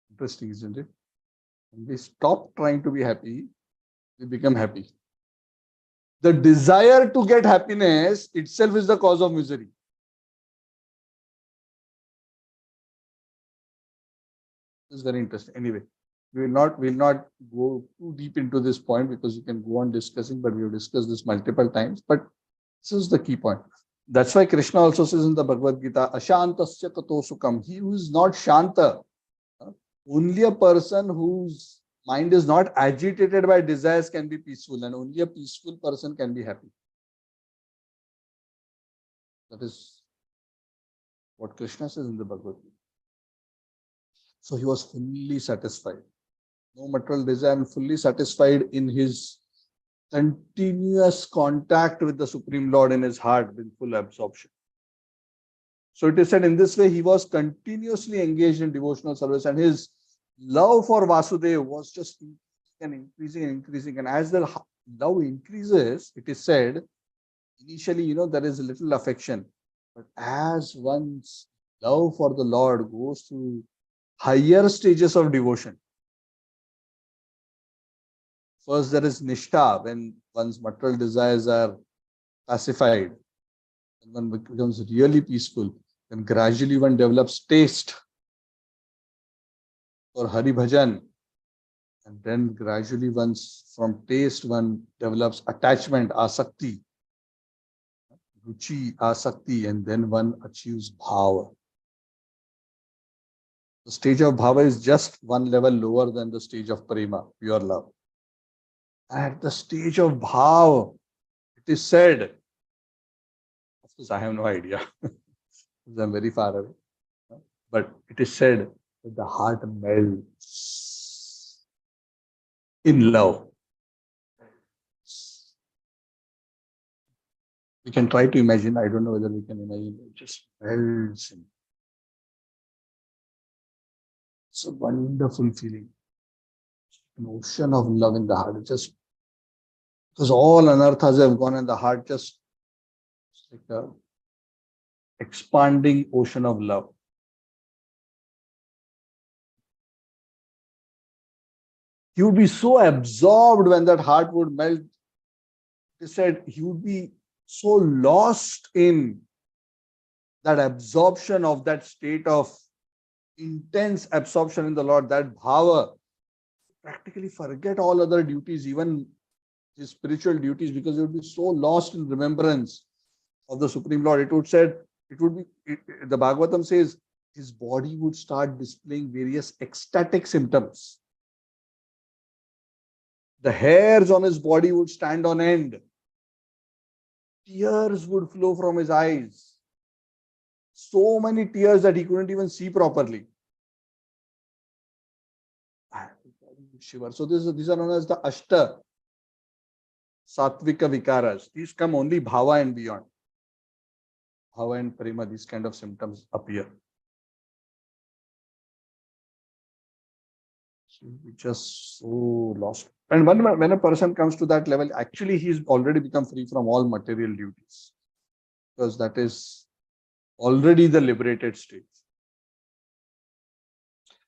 Interesting, isn't it? When we stop trying to be happy, we become happy. The desire to get happiness itself is the cause of misery. It's very interesting. Anyway, we will not go too deep into this point because you can go on discussing, but we have discussed this multiple times. But this is the key point. That's why Krishna also says in the Bhagavad Gita, Ashantasya kato sukam. He who is not Shanta, only a person whose mind is not agitated by desires can be peaceful, and only a peaceful person can be happy. That is what Krishna says in the Bhagavad Gita. So he was fully satisfied. No material desire, and fully satisfied in his continuous contact with the Supreme Lord in his heart with full absorption. So it is said in this way, he was continuously engaged in devotional service, and his love for Vasudeva was just increasing and increasing and increasing. And as the love increases, it is said, initially, there is a little affection. But as one's love for the Lord goes to higher stages of devotion, first there is nishtha, when one's material desires are pacified, and one becomes really peaceful. Then gradually one develops taste for Hari Bhajan, and then gradually from taste one develops attachment, asakti, ruchi, asakti, and then one achieves bhava. The stage of bhava is just one level lower than the stage of prema, pure love. At the stage of bhava, it is said, of course I have no idea, because I'm very far away, but it is said that the heart melts in love. We can try to imagine, I don't know whether we can imagine, it just melts in. It's a wonderful feeling. An ocean of love in the heart. It just, because all anarthas have gone and the heart just, it's like a expanding ocean of love. He would be so absorbed when that heart would melt. He said he would be so lost in that absorption of that state of intense absorption in the Lord, that bhava, practically forget all other duties, even his spiritual duties, because he would be so lost in remembrance of the Supreme Lord. It would said, the Bhagavatam says, his body would start displaying various ecstatic symptoms. The hairs on his body would stand on end. Tears would flow from his eyes. So many tears that he couldn't even see properly. So these are known as the Ashta Sattvika Vikaras. These come only bhava and beyond. Bhava and prema, these kind of symptoms appear. So we just so lost. And when a person comes to that level, actually he's already become free from all material duties, because that is already the liberated state.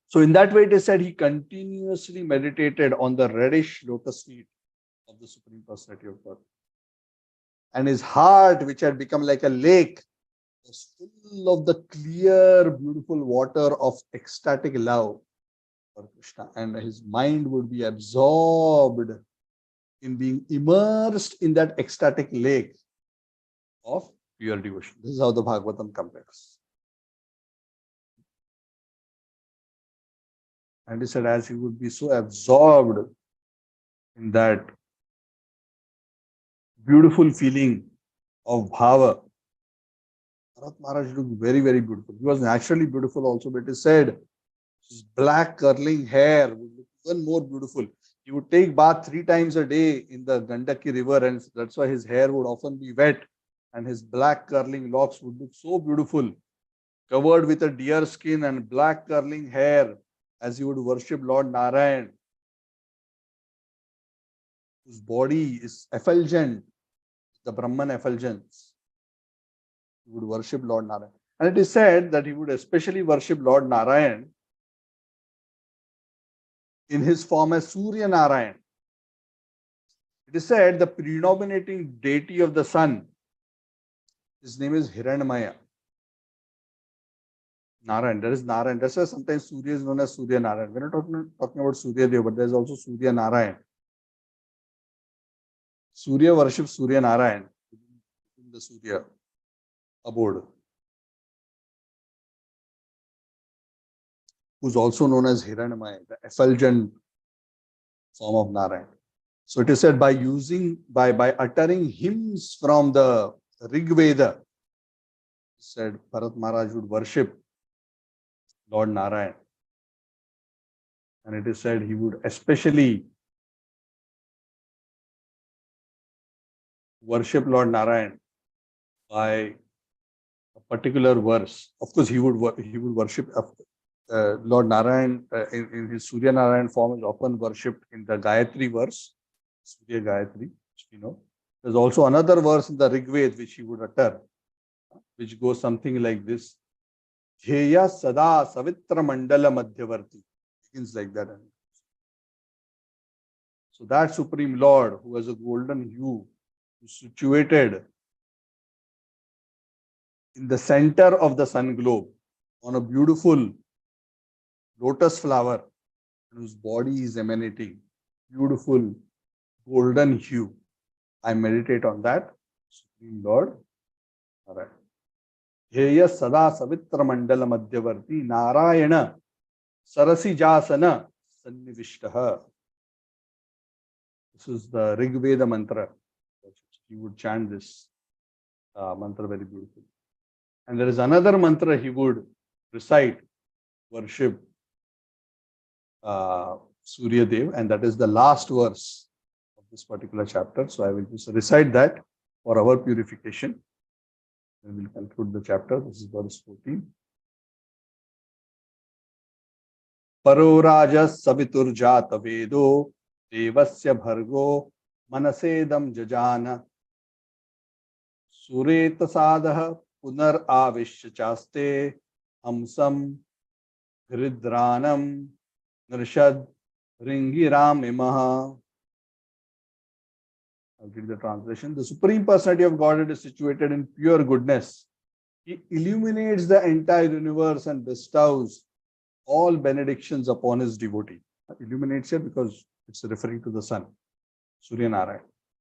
So in that way, it is said he continuously meditated on the reddish lotus feet of the Supreme Personality of God. And his heart, which had become like a lake, was full of the clear, beautiful water of ecstatic love for Krishna. And his mind would be absorbed in being immersed in that ecstatic lake of pure devotion. This is how the Bhagavatam compares. And he said, as he would be so absorbed in that beautiful feeling of bhava, Bharat Maharaj looked very, very beautiful. He was naturally beautiful also, but it is said his black curling hair would look even more beautiful. He would take bath 3 times a day in the Gandaki river, and that's why his hair would often be wet, and his black curling locks would look so beautiful, covered with a deer skin and black curling hair, as he would worship Lord Narayan, whose body is effulgent, the Brahman effulgence. He would worship Lord Narayan. And it is said that he would especially worship Lord Narayan in his form as Surya Narayan. It is said the predominating deity of the sun, his name is Hiranmaya. Narayan, there is Narayan. That's why sometimes Surya is known as Surya Narayan. We're not talking about Surya Dev, but there's also Surya Narayan. Surya worships Surya Narayan in the Surya abode, who's also known as Hiranmaya, the effulgent form of Narayan. So it is said by uttering hymns from the Rig Veda, said Bharat Maharaj would worship Lord Narayan. And it is said he would especially worship Lord Narayan by a particular verse. Of course, he would worship Lord Narayan in his Surya Narayan form is often worshipped in the Gayatri verse, Surya Gayatri, which we know. There's also another verse in the Rig Veda which he would utter, which goes something like this. Dheya Sada Savitra Mandala Madhyavarti. Begins like that. So that Supreme Lord who has a golden hue, who is situated in the center of the sun globe on a beautiful lotus flower, whose body is emanating beautiful golden hue. I meditate on that Supreme Lord. All right. Dheya Sada Savitra Mandala Madhyavarti Narayana Sarasi Jasana Sannivishtaha. This is the Rig Veda mantra. He would chant this mantra very beautifully. And there is another mantra he would recite, worship Surya Dev, and that is the last verse of this particular chapter. So I will just recite that for our purification. And we will conclude the chapter. This is verse 14. Paro rajas savitur jata vedo devasya bhargo manasedam jajana sureta sadha punar avishya chaste hamsam hridranam nrishad ringiram imaha. I'll read the translation. The Supreme Personality of Godhead is situated in pure goodness. He illuminates the entire universe and bestows all benedictions upon his devotee. Illuminates here because it's referring to the sun, Surya Narayan.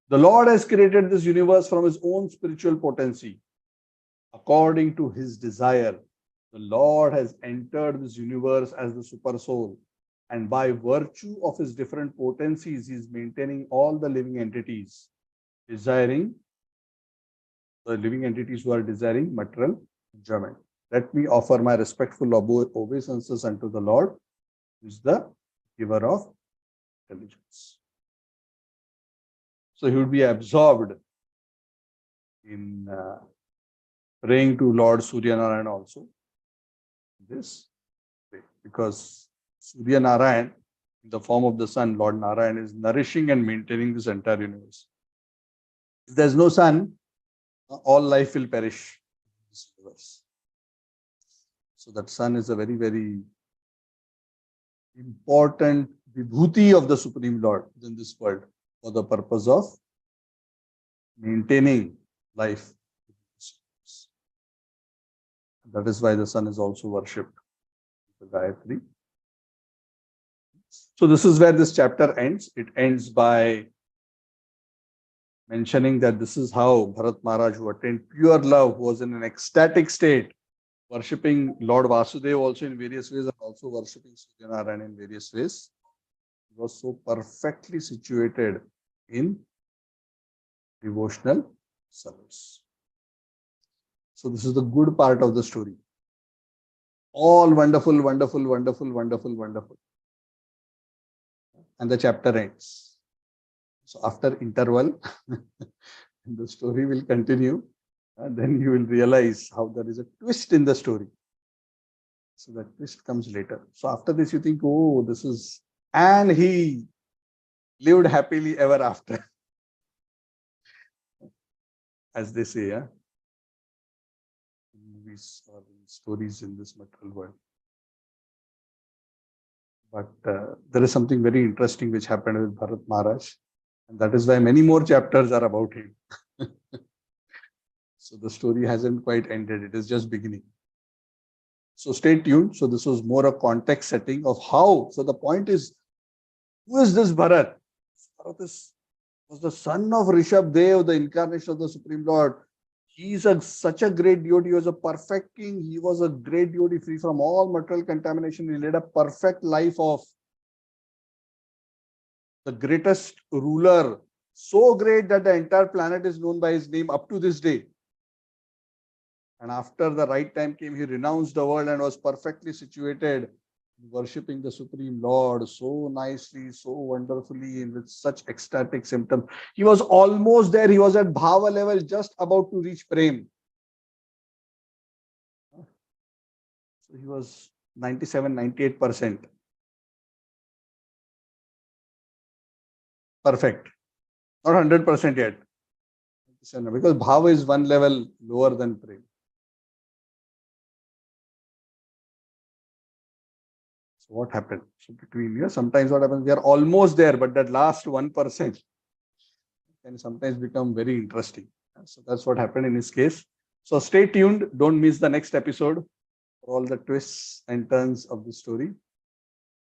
The Lord has created this universe from his own spiritual potency. According to his desire, the Lord has entered this universe as the super soul, and by virtue of his different potencies, he is maintaining all the living entities, desiring the living entities who are desiring material enjoyment. Let me offer my respectful obeisances unto the Lord, who is the giver of intelligence. So he would be absorbed in praying to Lord Surya Narayan also. This way, because Surya Narayan, in the form of the sun, Lord Narayan is nourishing and maintaining this entire universe. If there's no sun, all life will perish in this universe. So that sun is a very, very important vibhuti of the Supreme Lord in this world for the purpose of maintaining life. That is why the sun is also worshipped, the Gayatri. So this is where this chapter ends. It ends by mentioning that this is how Bharat Maharaj, who attained pure love, who was in an ecstatic state, worshipping Lord Vasudeva also in various ways and also worshipping Surya Narayan in various ways, was so perfectly situated in devotional service. So this is the good part of the story. All wonderful, wonderful, wonderful, wonderful, wonderful. And the chapter ends. So after interval, the story will continue. And then you will realize how there is a twist in the story. So that twist comes later. So after this, you think, oh, this is, and he lived happily ever after. As they say, yeah. movies or in stories in this material world. But there is something very interesting which happened with Bharat Maharaj, and that is why many more chapters are about him. So the story hasn't quite ended, it is just beginning. So stay tuned. So this was more a context setting of how. So the point is, who is this Bharat? Bharat was the son of Rishabh Dev, the incarnation of the Supreme Lord. He is such a great devotee. He was a perfect king. He was a great devotee, free from all material contamination. He led a perfect life of the greatest ruler, so great that the entire planet is known by his name up to this day. And after the right time came, he renounced the world and was perfectly situated, worshipping the Supreme Lord so nicely, so wonderfully, and with such ecstatic symptoms. He was almost there. He was at Bhava level, just about to reach Prem. So he was 97, 98% perfect. Not 100% yet. Because Bhava is one level lower than Prem. So what happened? So between here, sometimes what happens, we are almost there, but that last 1% can sometimes become very interesting. So that's what happened in his case. So stay tuned. Don't miss the next episode for all the twists and turns of the story.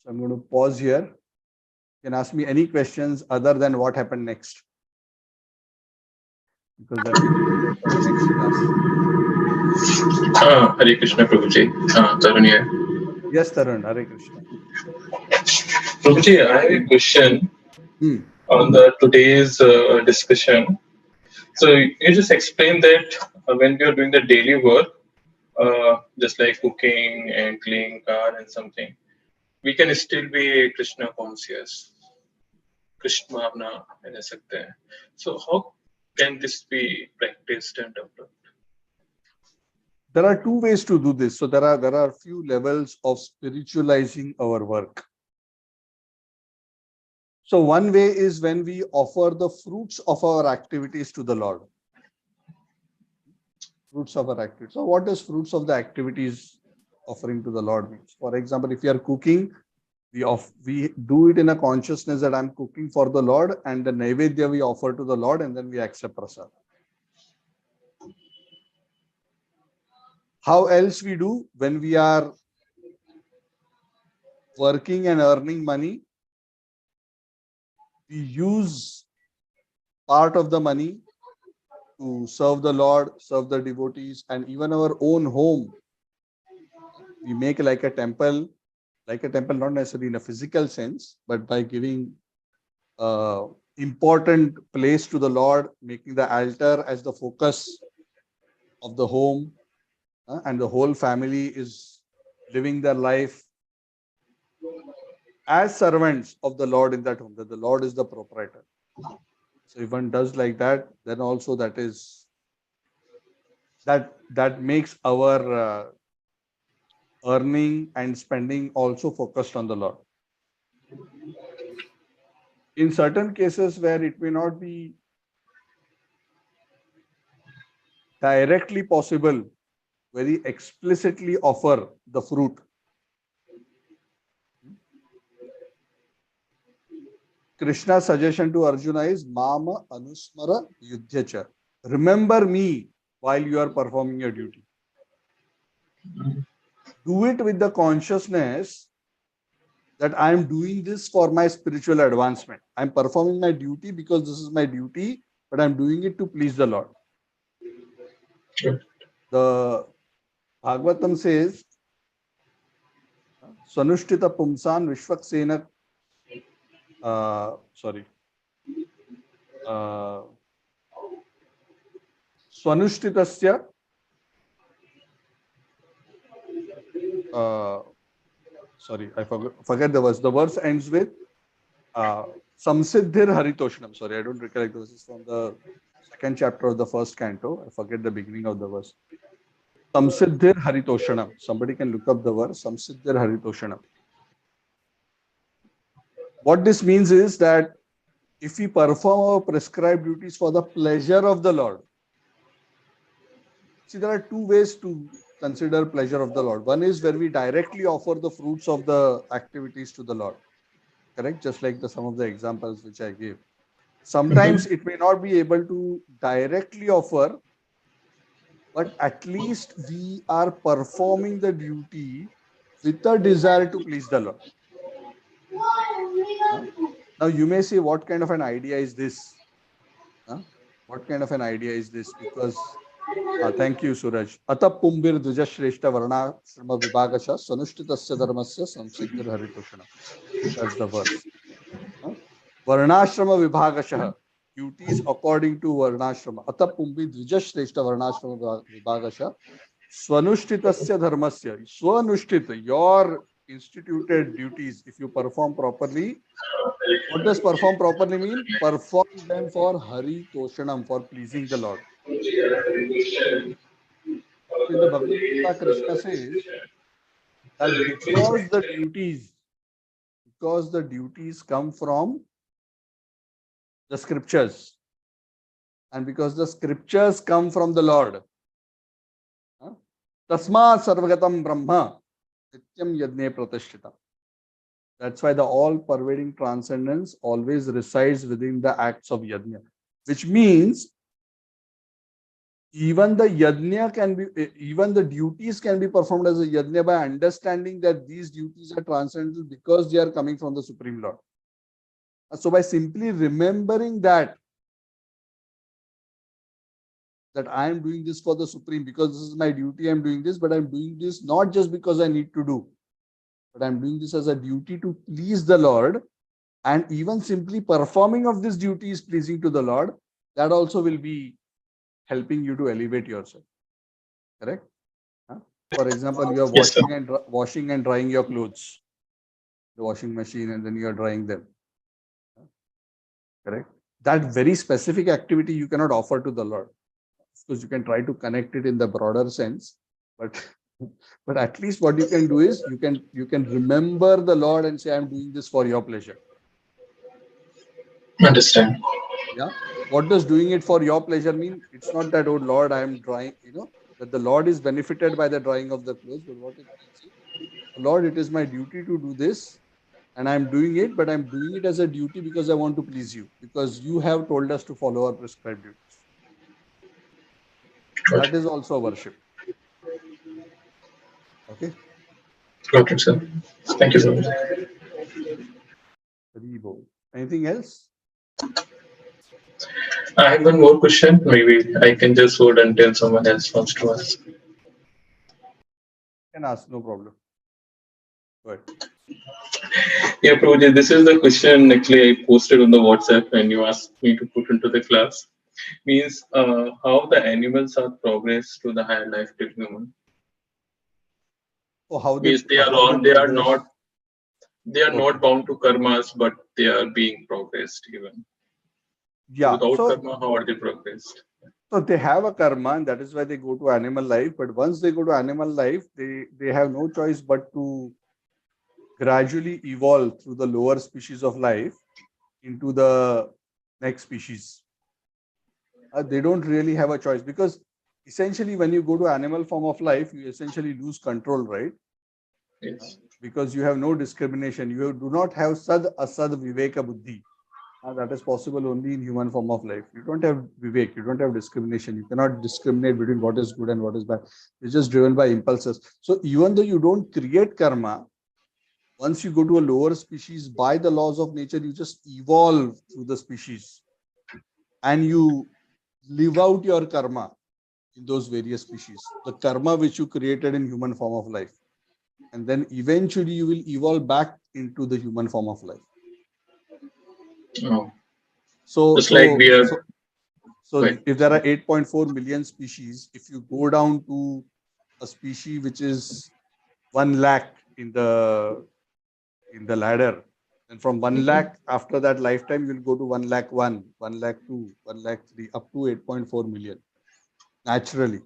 So I'm going to pause here. You can ask me any questions other than what happened next, because that will be for the next class. Hare Krishna Prabhuji. Tarun here. Yes, Tarun. Hare Krishna. Prabhuji, I have a question on the today's discussion. So you just explained that when we are doing the daily work, just like cooking and cleaning car and something, we can still be Krishna conscious. Krishna bhavna कह सकते हैं. So how can this be practiced and developed? There are two ways to do this. So there are a few levels of spiritualizing our work. So one way is when we offer the fruits of our activities to the Lord. Fruits of our activities. So what is fruits of the activities offering to the Lord means? For example, if you are cooking, we do it in a consciousness that I'm cooking for the Lord, and the naivedya we offer to the Lord, and then we accept prasad. How else we do? When we are working and earning money, we use part of the money to serve the Lord, serve the devotees, and even our own home. We make like a temple not necessarily in a physical sense, but by giving important place to the Lord, making the altar as the focus of the home, and the whole family is living their life as servants of the Lord in that home, that the Lord is the proprietor. So if one does like that, then also that makes our earning and spending also focused on the Lord. In certain cases where it may not be directly possible, very explicitly offer the fruit. Krishna's suggestion to Arjuna is Mama Anusmara Yudhyacha. Remember me while you are performing your duty. Do it with the consciousness that I am doing this for my spiritual advancement. I'm performing my duty because this is my duty, but I'm doing it to please the Lord. The Bhagavatam says, Sanushtita Pumsan Vishwaksena, Swanushthitasya, I forget the verse. The verse ends with Samsiddhir Haritoshnam. Sorry, I don't recollect. This is from the second chapter of the first canto. I forget the beginning of the verse. Samsiddhir Haritoshanam. Somebody can look up the verse. Samsiddhir Haritoshanam. What this means is that if we perform our prescribed duties for the pleasure of the Lord, see, there are two ways to consider pleasure of the Lord. One is where we directly offer the fruits of the activities to the Lord. Correct? Just like some of the examples which I gave. Sometimes it may not be able to directly offer, but at least we are performing the duty with a desire to please the Lord. Now you may say, what kind of an idea is this? What kind of an idea is this? Because thank you, Suraj. Ata pumbir dvija shreshta varna shrama vibhagasha sanushtitasya dharmasya samsiddhir haritoshana. That's the verse. Varnashrama vibhagasha. Duties according to varnashrama. Ata pumbi dvija shreshta varnashrama vibhagasha swanushthitasya dharmasya. Swanushtita, your instituted duties, if you perform properly. What does perform properly mean? Perform them for Hari Toshanam, for pleasing the Lord. So in the Bhagavad Gita, Krishna says that because the duties come from the scriptures, and because the scriptures come from the Lord, Tasmat Sarvagatam Brahma Nityam Yadne Pratishtita. That's why the all-pervading transcendence always resides within the acts of yajna, which means even the yajna can be, even the duties can be performed as a yajna by understanding that these duties are transcendental because they are coming from the Supreme Lord. So by simply remembering that I am doing this for the Supreme, because this is my duty, I am doing this, but I am doing this not just because I need to do, but I am doing this as a duty to please the Lord. And even simply performing of this duty is pleasing to the Lord. That also will be helping you to elevate yourself. Correct? For example, you are washing and drying your clothes, the washing machine, and then you are drying them. Correct? That very specific activity you cannot offer to the Lord. Of course, you can try to connect it in the broader sense, but at least what you can do is you can remember the Lord and say, I am doing this for your pleasure. Understand. Yeah. What does doing it for your pleasure mean? It's not that, oh Lord, I am drying, that the Lord is benefited by the drying of the clothes, but what it means is, Lord, it is my duty to do this, and I'm doing it, but I'm doing it as a duty because I want to please you, because you have told us to follow our prescribed duties. That is also worship. Okay. Got it, sir. Thank you so much. Anything else? I have one more question. Maybe I can just hold until someone else wants to ask. You can ask, no problem. Go ahead. Yeah, Prabhuji, this is the question actually I posted on the WhatsApp and you asked me to put into the class. Means how the animals are progressed to the higher life till human. Oh, how Means they are not bound to karmas, but they are being progressed even. Yeah. Without karma, how are they progressed? So they have a karma, and that is why they go to animal life. But once they go to animal life, they have no choice but to gradually evolve through the lower species of life into the next species. They don't really have a choice, because essentially when you go to animal form of life, you essentially lose control, right? Yes. Because you have no discrimination. You do not have sad asad viveka buddhi. That is possible only in human form of life. You don't have vivek, you don't have discrimination. You cannot discriminate between what is good and what is bad. You're just driven by impulses. So even though you don't create karma, once you go to a lower species, by the laws of nature, you just evolve through the species and you live out your karma in those various species, the karma which you created in human form of life. And then eventually you will evolve back into the human form of life. Oh. So if there are 8.4 million species, if you go down to a species which is 1 lakh in the ladder, and from 1 lakh after that lifetime, you'll go to 1 lakh 1, 1 lakh 2, 1 lakh 3, up to 8.4 million. Naturally.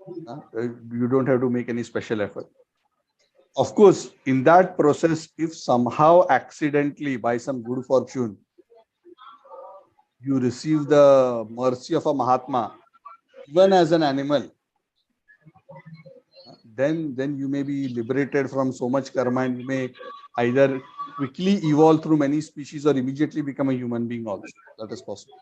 You don't have to make any special effort. Of course, in that process, if somehow accidentally, by some good fortune, you receive the mercy of a Mahatma, even as an animal, then you may be liberated from so much karma, and you may either quickly evolve through many species or immediately become a human being also. That is possible.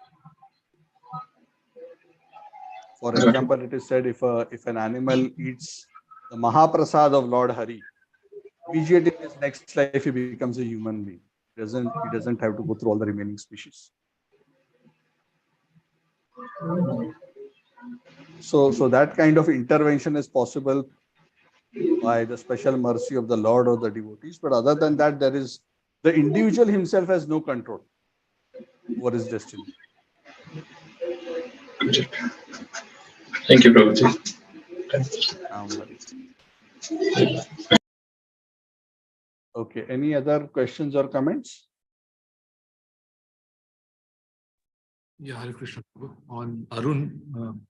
For example, it is said if an animal eats the Mahaprasad of Lord Hari, immediately in his next life he becomes a human being. He doesn't have to go through all the remaining species. So that kind of intervention is possible by the special mercy of the Lord or the devotees. But other than that, the individual himself has no control over his destiny. Thank you, Prabhuji. Okay. Any other questions or comments? Yeah, Hare Krishna. On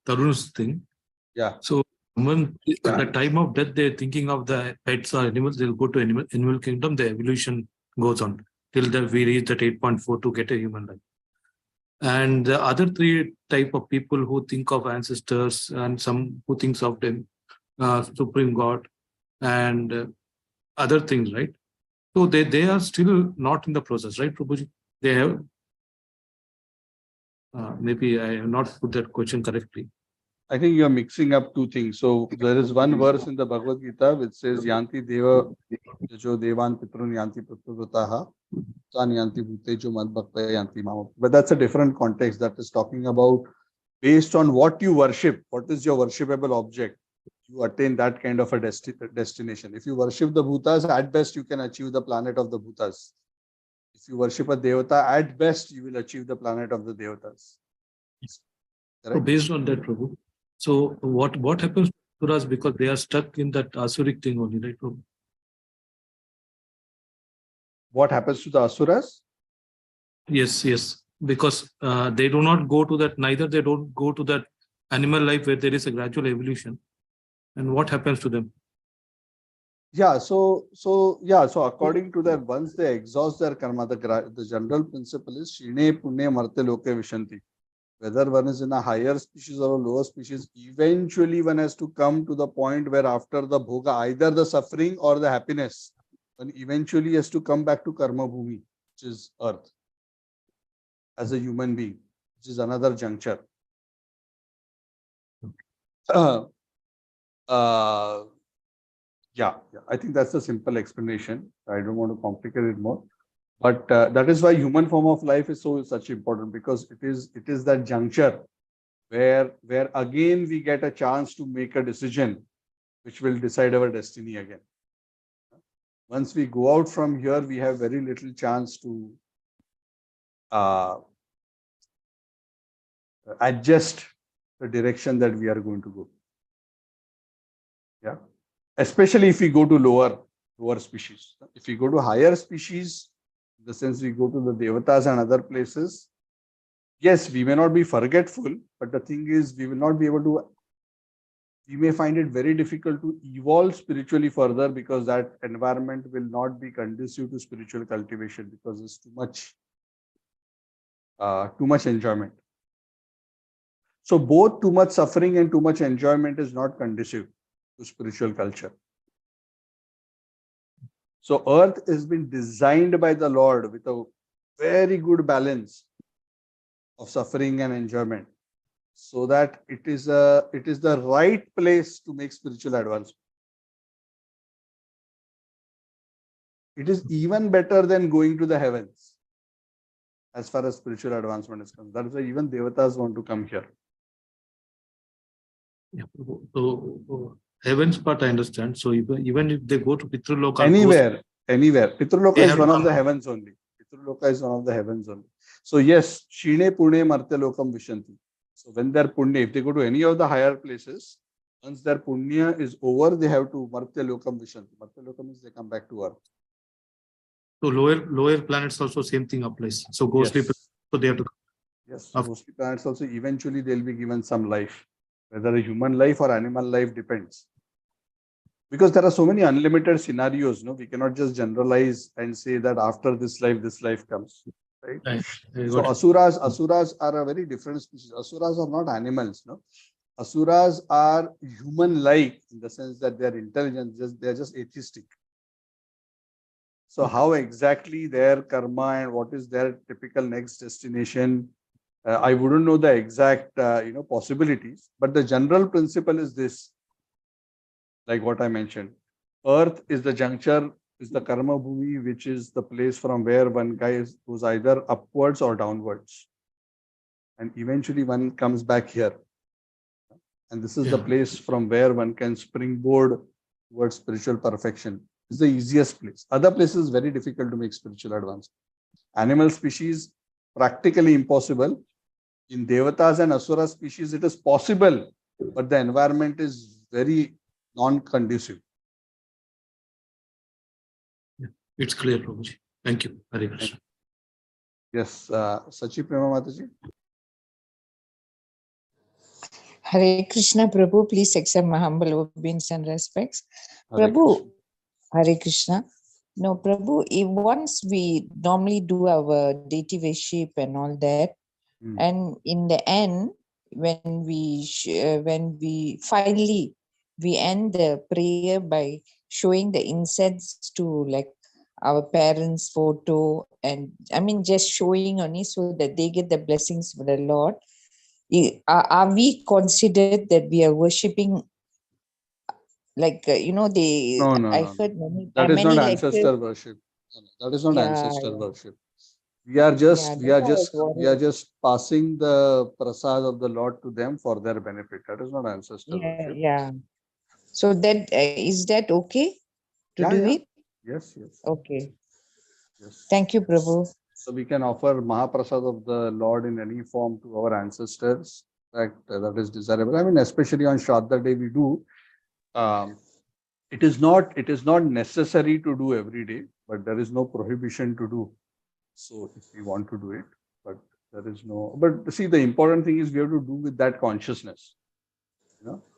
Tarun's thing. Yeah. So when at the time of death, they're thinking of the pets or animals, they'll go to animal kingdom, the evolution goes on till we reach that 8.4 to get a human life. And the other three type of people who think of ancestors and some who thinks of them, Supreme God and other things, right? So they are still not in the process, right, Prabhuji? They have, maybe I have not put that question correctly. I think you are mixing up two things. So there is one verse in the Bhagavad Gita which says Yanti Deva Jo Devan Pitrun Yanti Prakrutaha Tan Yanti Bhute Jo Mad Bhakta Yanti Mama. But that's a different context. That is talking about based on what you worship, what is your worshipable object, you attain that kind of a destination. If you worship the Bhutas, at best you can achieve the planet of the Bhutas. If you worship a Devata, at best you will achieve the planet of the Devatas. So based on that, Prabhu, so what happens to us because they are stuck in that asuric thing only, right, Prabhu? What happens to the Asuras? Yes, because they do not go to that, neither they don't go to that animal life where there is a gradual evolution. And what happens to them? Yeah, so according to that, once they exhaust their karma, the general principle is Shine Punne Marte Loke Vishanti. Whether one is in a higher species or a lower species, eventually one has to come to the point where after the bhoga, either the suffering or the happiness, one eventually has to come back to karma bhumi, which is earth, as a human being, which is another juncture. Yeah, I think that's a simple explanation. I don't want to complicate it more. But that is why human form of life is such important, because it is that juncture where again we get a chance to make a decision which will decide our destiny again. Once we go out from here, we have very little chance to adjust the direction that we are going to go. Yeah, especially if we go to lower species. If we go to higher species, in the sense we go to the Devatas and other places, yes, we may not be forgetful, but the thing is, we may find it very difficult to evolve spiritually further, because that environment will not be conducive to spiritual cultivation, because it's too much enjoyment. So both too much suffering and too much enjoyment is not conducive to spiritual culture. So earth has been designed by the Lord with a very good balance of suffering and enjoyment, so that it is the right place to make spiritual advancement. It is even better than going to the heavens as far as spiritual advancement is concerned. That is why even Devatas want to come here. Yeah, so heavens part I understand. So even if they go to Pitraloka, Anywhere. Pitraloka is one of the come. heavens only. Pitraloka is one of the heavens only. So yes, Shine Pune Marte Lokam Vishanti. So when their punya, if they go to any of the higher places, once their punya is over, they have to Marte Lokam Vishanti. Marte Lokam means they come back to earth. So lower planets also same thing applies. So ghostly, Yes. so they have to. Yes, ghostly planets also eventually they'll be given some life, whether a human life or animal life depends. Because there are so many unlimited scenarios, no, we cannot just generalize and say that after this life comes, right? So asuras are a very different species. Asuras are not animals, no. Asuras are human-like in the sense that they are intelligent, they are just atheistic. So how exactly their karma and what is their typical next destination? I wouldn't know the exact possibilities, but the general principle is this, like what I mentioned. Earth is the juncture, is the karma bhumi, which is the place from where one guy goes either upwards or downwards. And eventually one comes back here. And this is the place from where one can springboard towards spiritual perfection. It's the easiest place. Other places very difficult to make spiritual advance. Animal species, practically impossible. In Devatas and Asura species, it is possible, but the environment is very non-conducive. It's clear, Prabhuji. Thank you. Hare Krishna. Yes, Sachi Prema Mataji. Hare Krishna, Prabhu, please accept my humble obedience and respects. Hare Prabhu, Krishna. Hare Krishna. No, Prabhu, if once we normally do our deity worship and all that, and in the end, when we finally we end the prayer by showing the incense to like our parents' photo, and I mean just showing only so that they get the blessings from the Lord. Are we considered that we are worshipping like they? No, I no. heard many That is many not lectures. ancestor worship. No, that is not Yeah, ancestor yeah. worship. We are Yeah, that's why I was we are worried. just passing the prasad of the Lord to them for their benefit. That is not ancestor Yeah, worship. yeah. So that is that okay to do it? Yes, yes. Okay. Yes. Thank you, Prabhu. So we can offer Mahaprasad of the Lord in any form to our ancestors. In fact, that is desirable. I mean, especially on Shraddha Day, we do. It is not necessary to do every day, but there is no prohibition to do. So if we want to do it, but there is no. But see, the important thing is we have to do with that consciousness.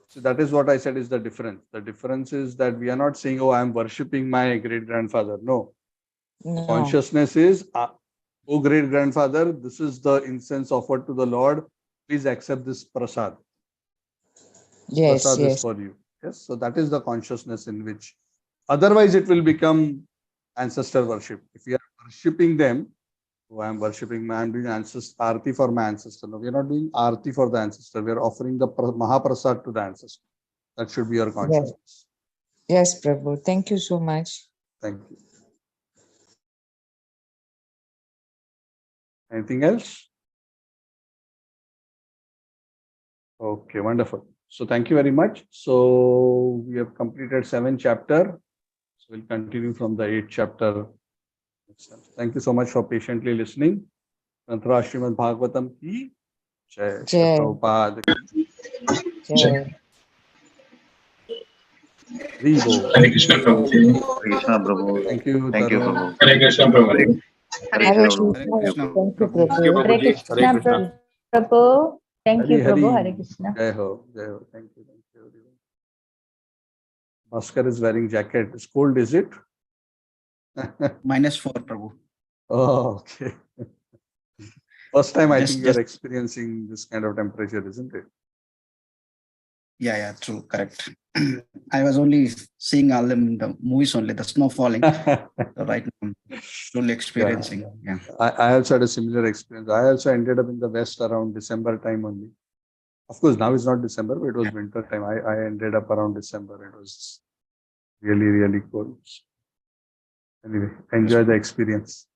So that is what I said is the difference. The difference is that we are not saying, "Oh, I am worshipping my great grandfather." No, the No. consciousness is, "Oh, great grandfather, this is the incense offered to the Lord. Please accept this prasad. This Yes, prasad is yes. for you." Yes, so that is the consciousness in which. Otherwise, it will become ancestor worship. If we are worshipping them, oh, I am worshipping, I am doing aarti for my ancestor. No, we are not doing aarti for the ancestor. We are offering the Mahaprasad to the ancestor. That should be your Yes. consciousness. Yes, Prabhu. Thank you so much. Thank you. Anything else? Okay, wonderful. So thank you very much. So we have completed 7th chapter. So we'll continue from the 8th chapter. Thank you so much for patiently listening. Tantra Srimad Bhagavatam ki Jai. Jai. Prabhupada ki Jai. Ribo. Hare Krishna, Prabhuji. Hare Krishna, Prabhu. Thank you, Thank you, Tarun. Prabhu. Hare Krishna, Prabhuji. Hare Hare Krishna, Prabhu. Krishna. Thank you, Prabhu. Thank you, Thank you, Prabhu. Hare Prabhuji. Hare Krishna, Krishna. Prabhu. Thank you, Hari Prabhu. Hari. Hare Krishna. Jai Ho. Jai Ho. Thank you. Thank you, everyone. Bhaskar is wearing jacket. It's cold, is it? -4, Prabhu. Oh, okay. First time I think Just, you're experiencing this kind of temperature, isn't it? yeah, true, correct. I was only seeing all them in the movies only, the snow falling. So right now, I'm truly experiencing. Yeah. I also had a similar experience. I also ended up in the West around December time only. Of course, now it's not December, but it was winter time. I ended up around December. It was really, really cold. Anyway, enjoy the experience.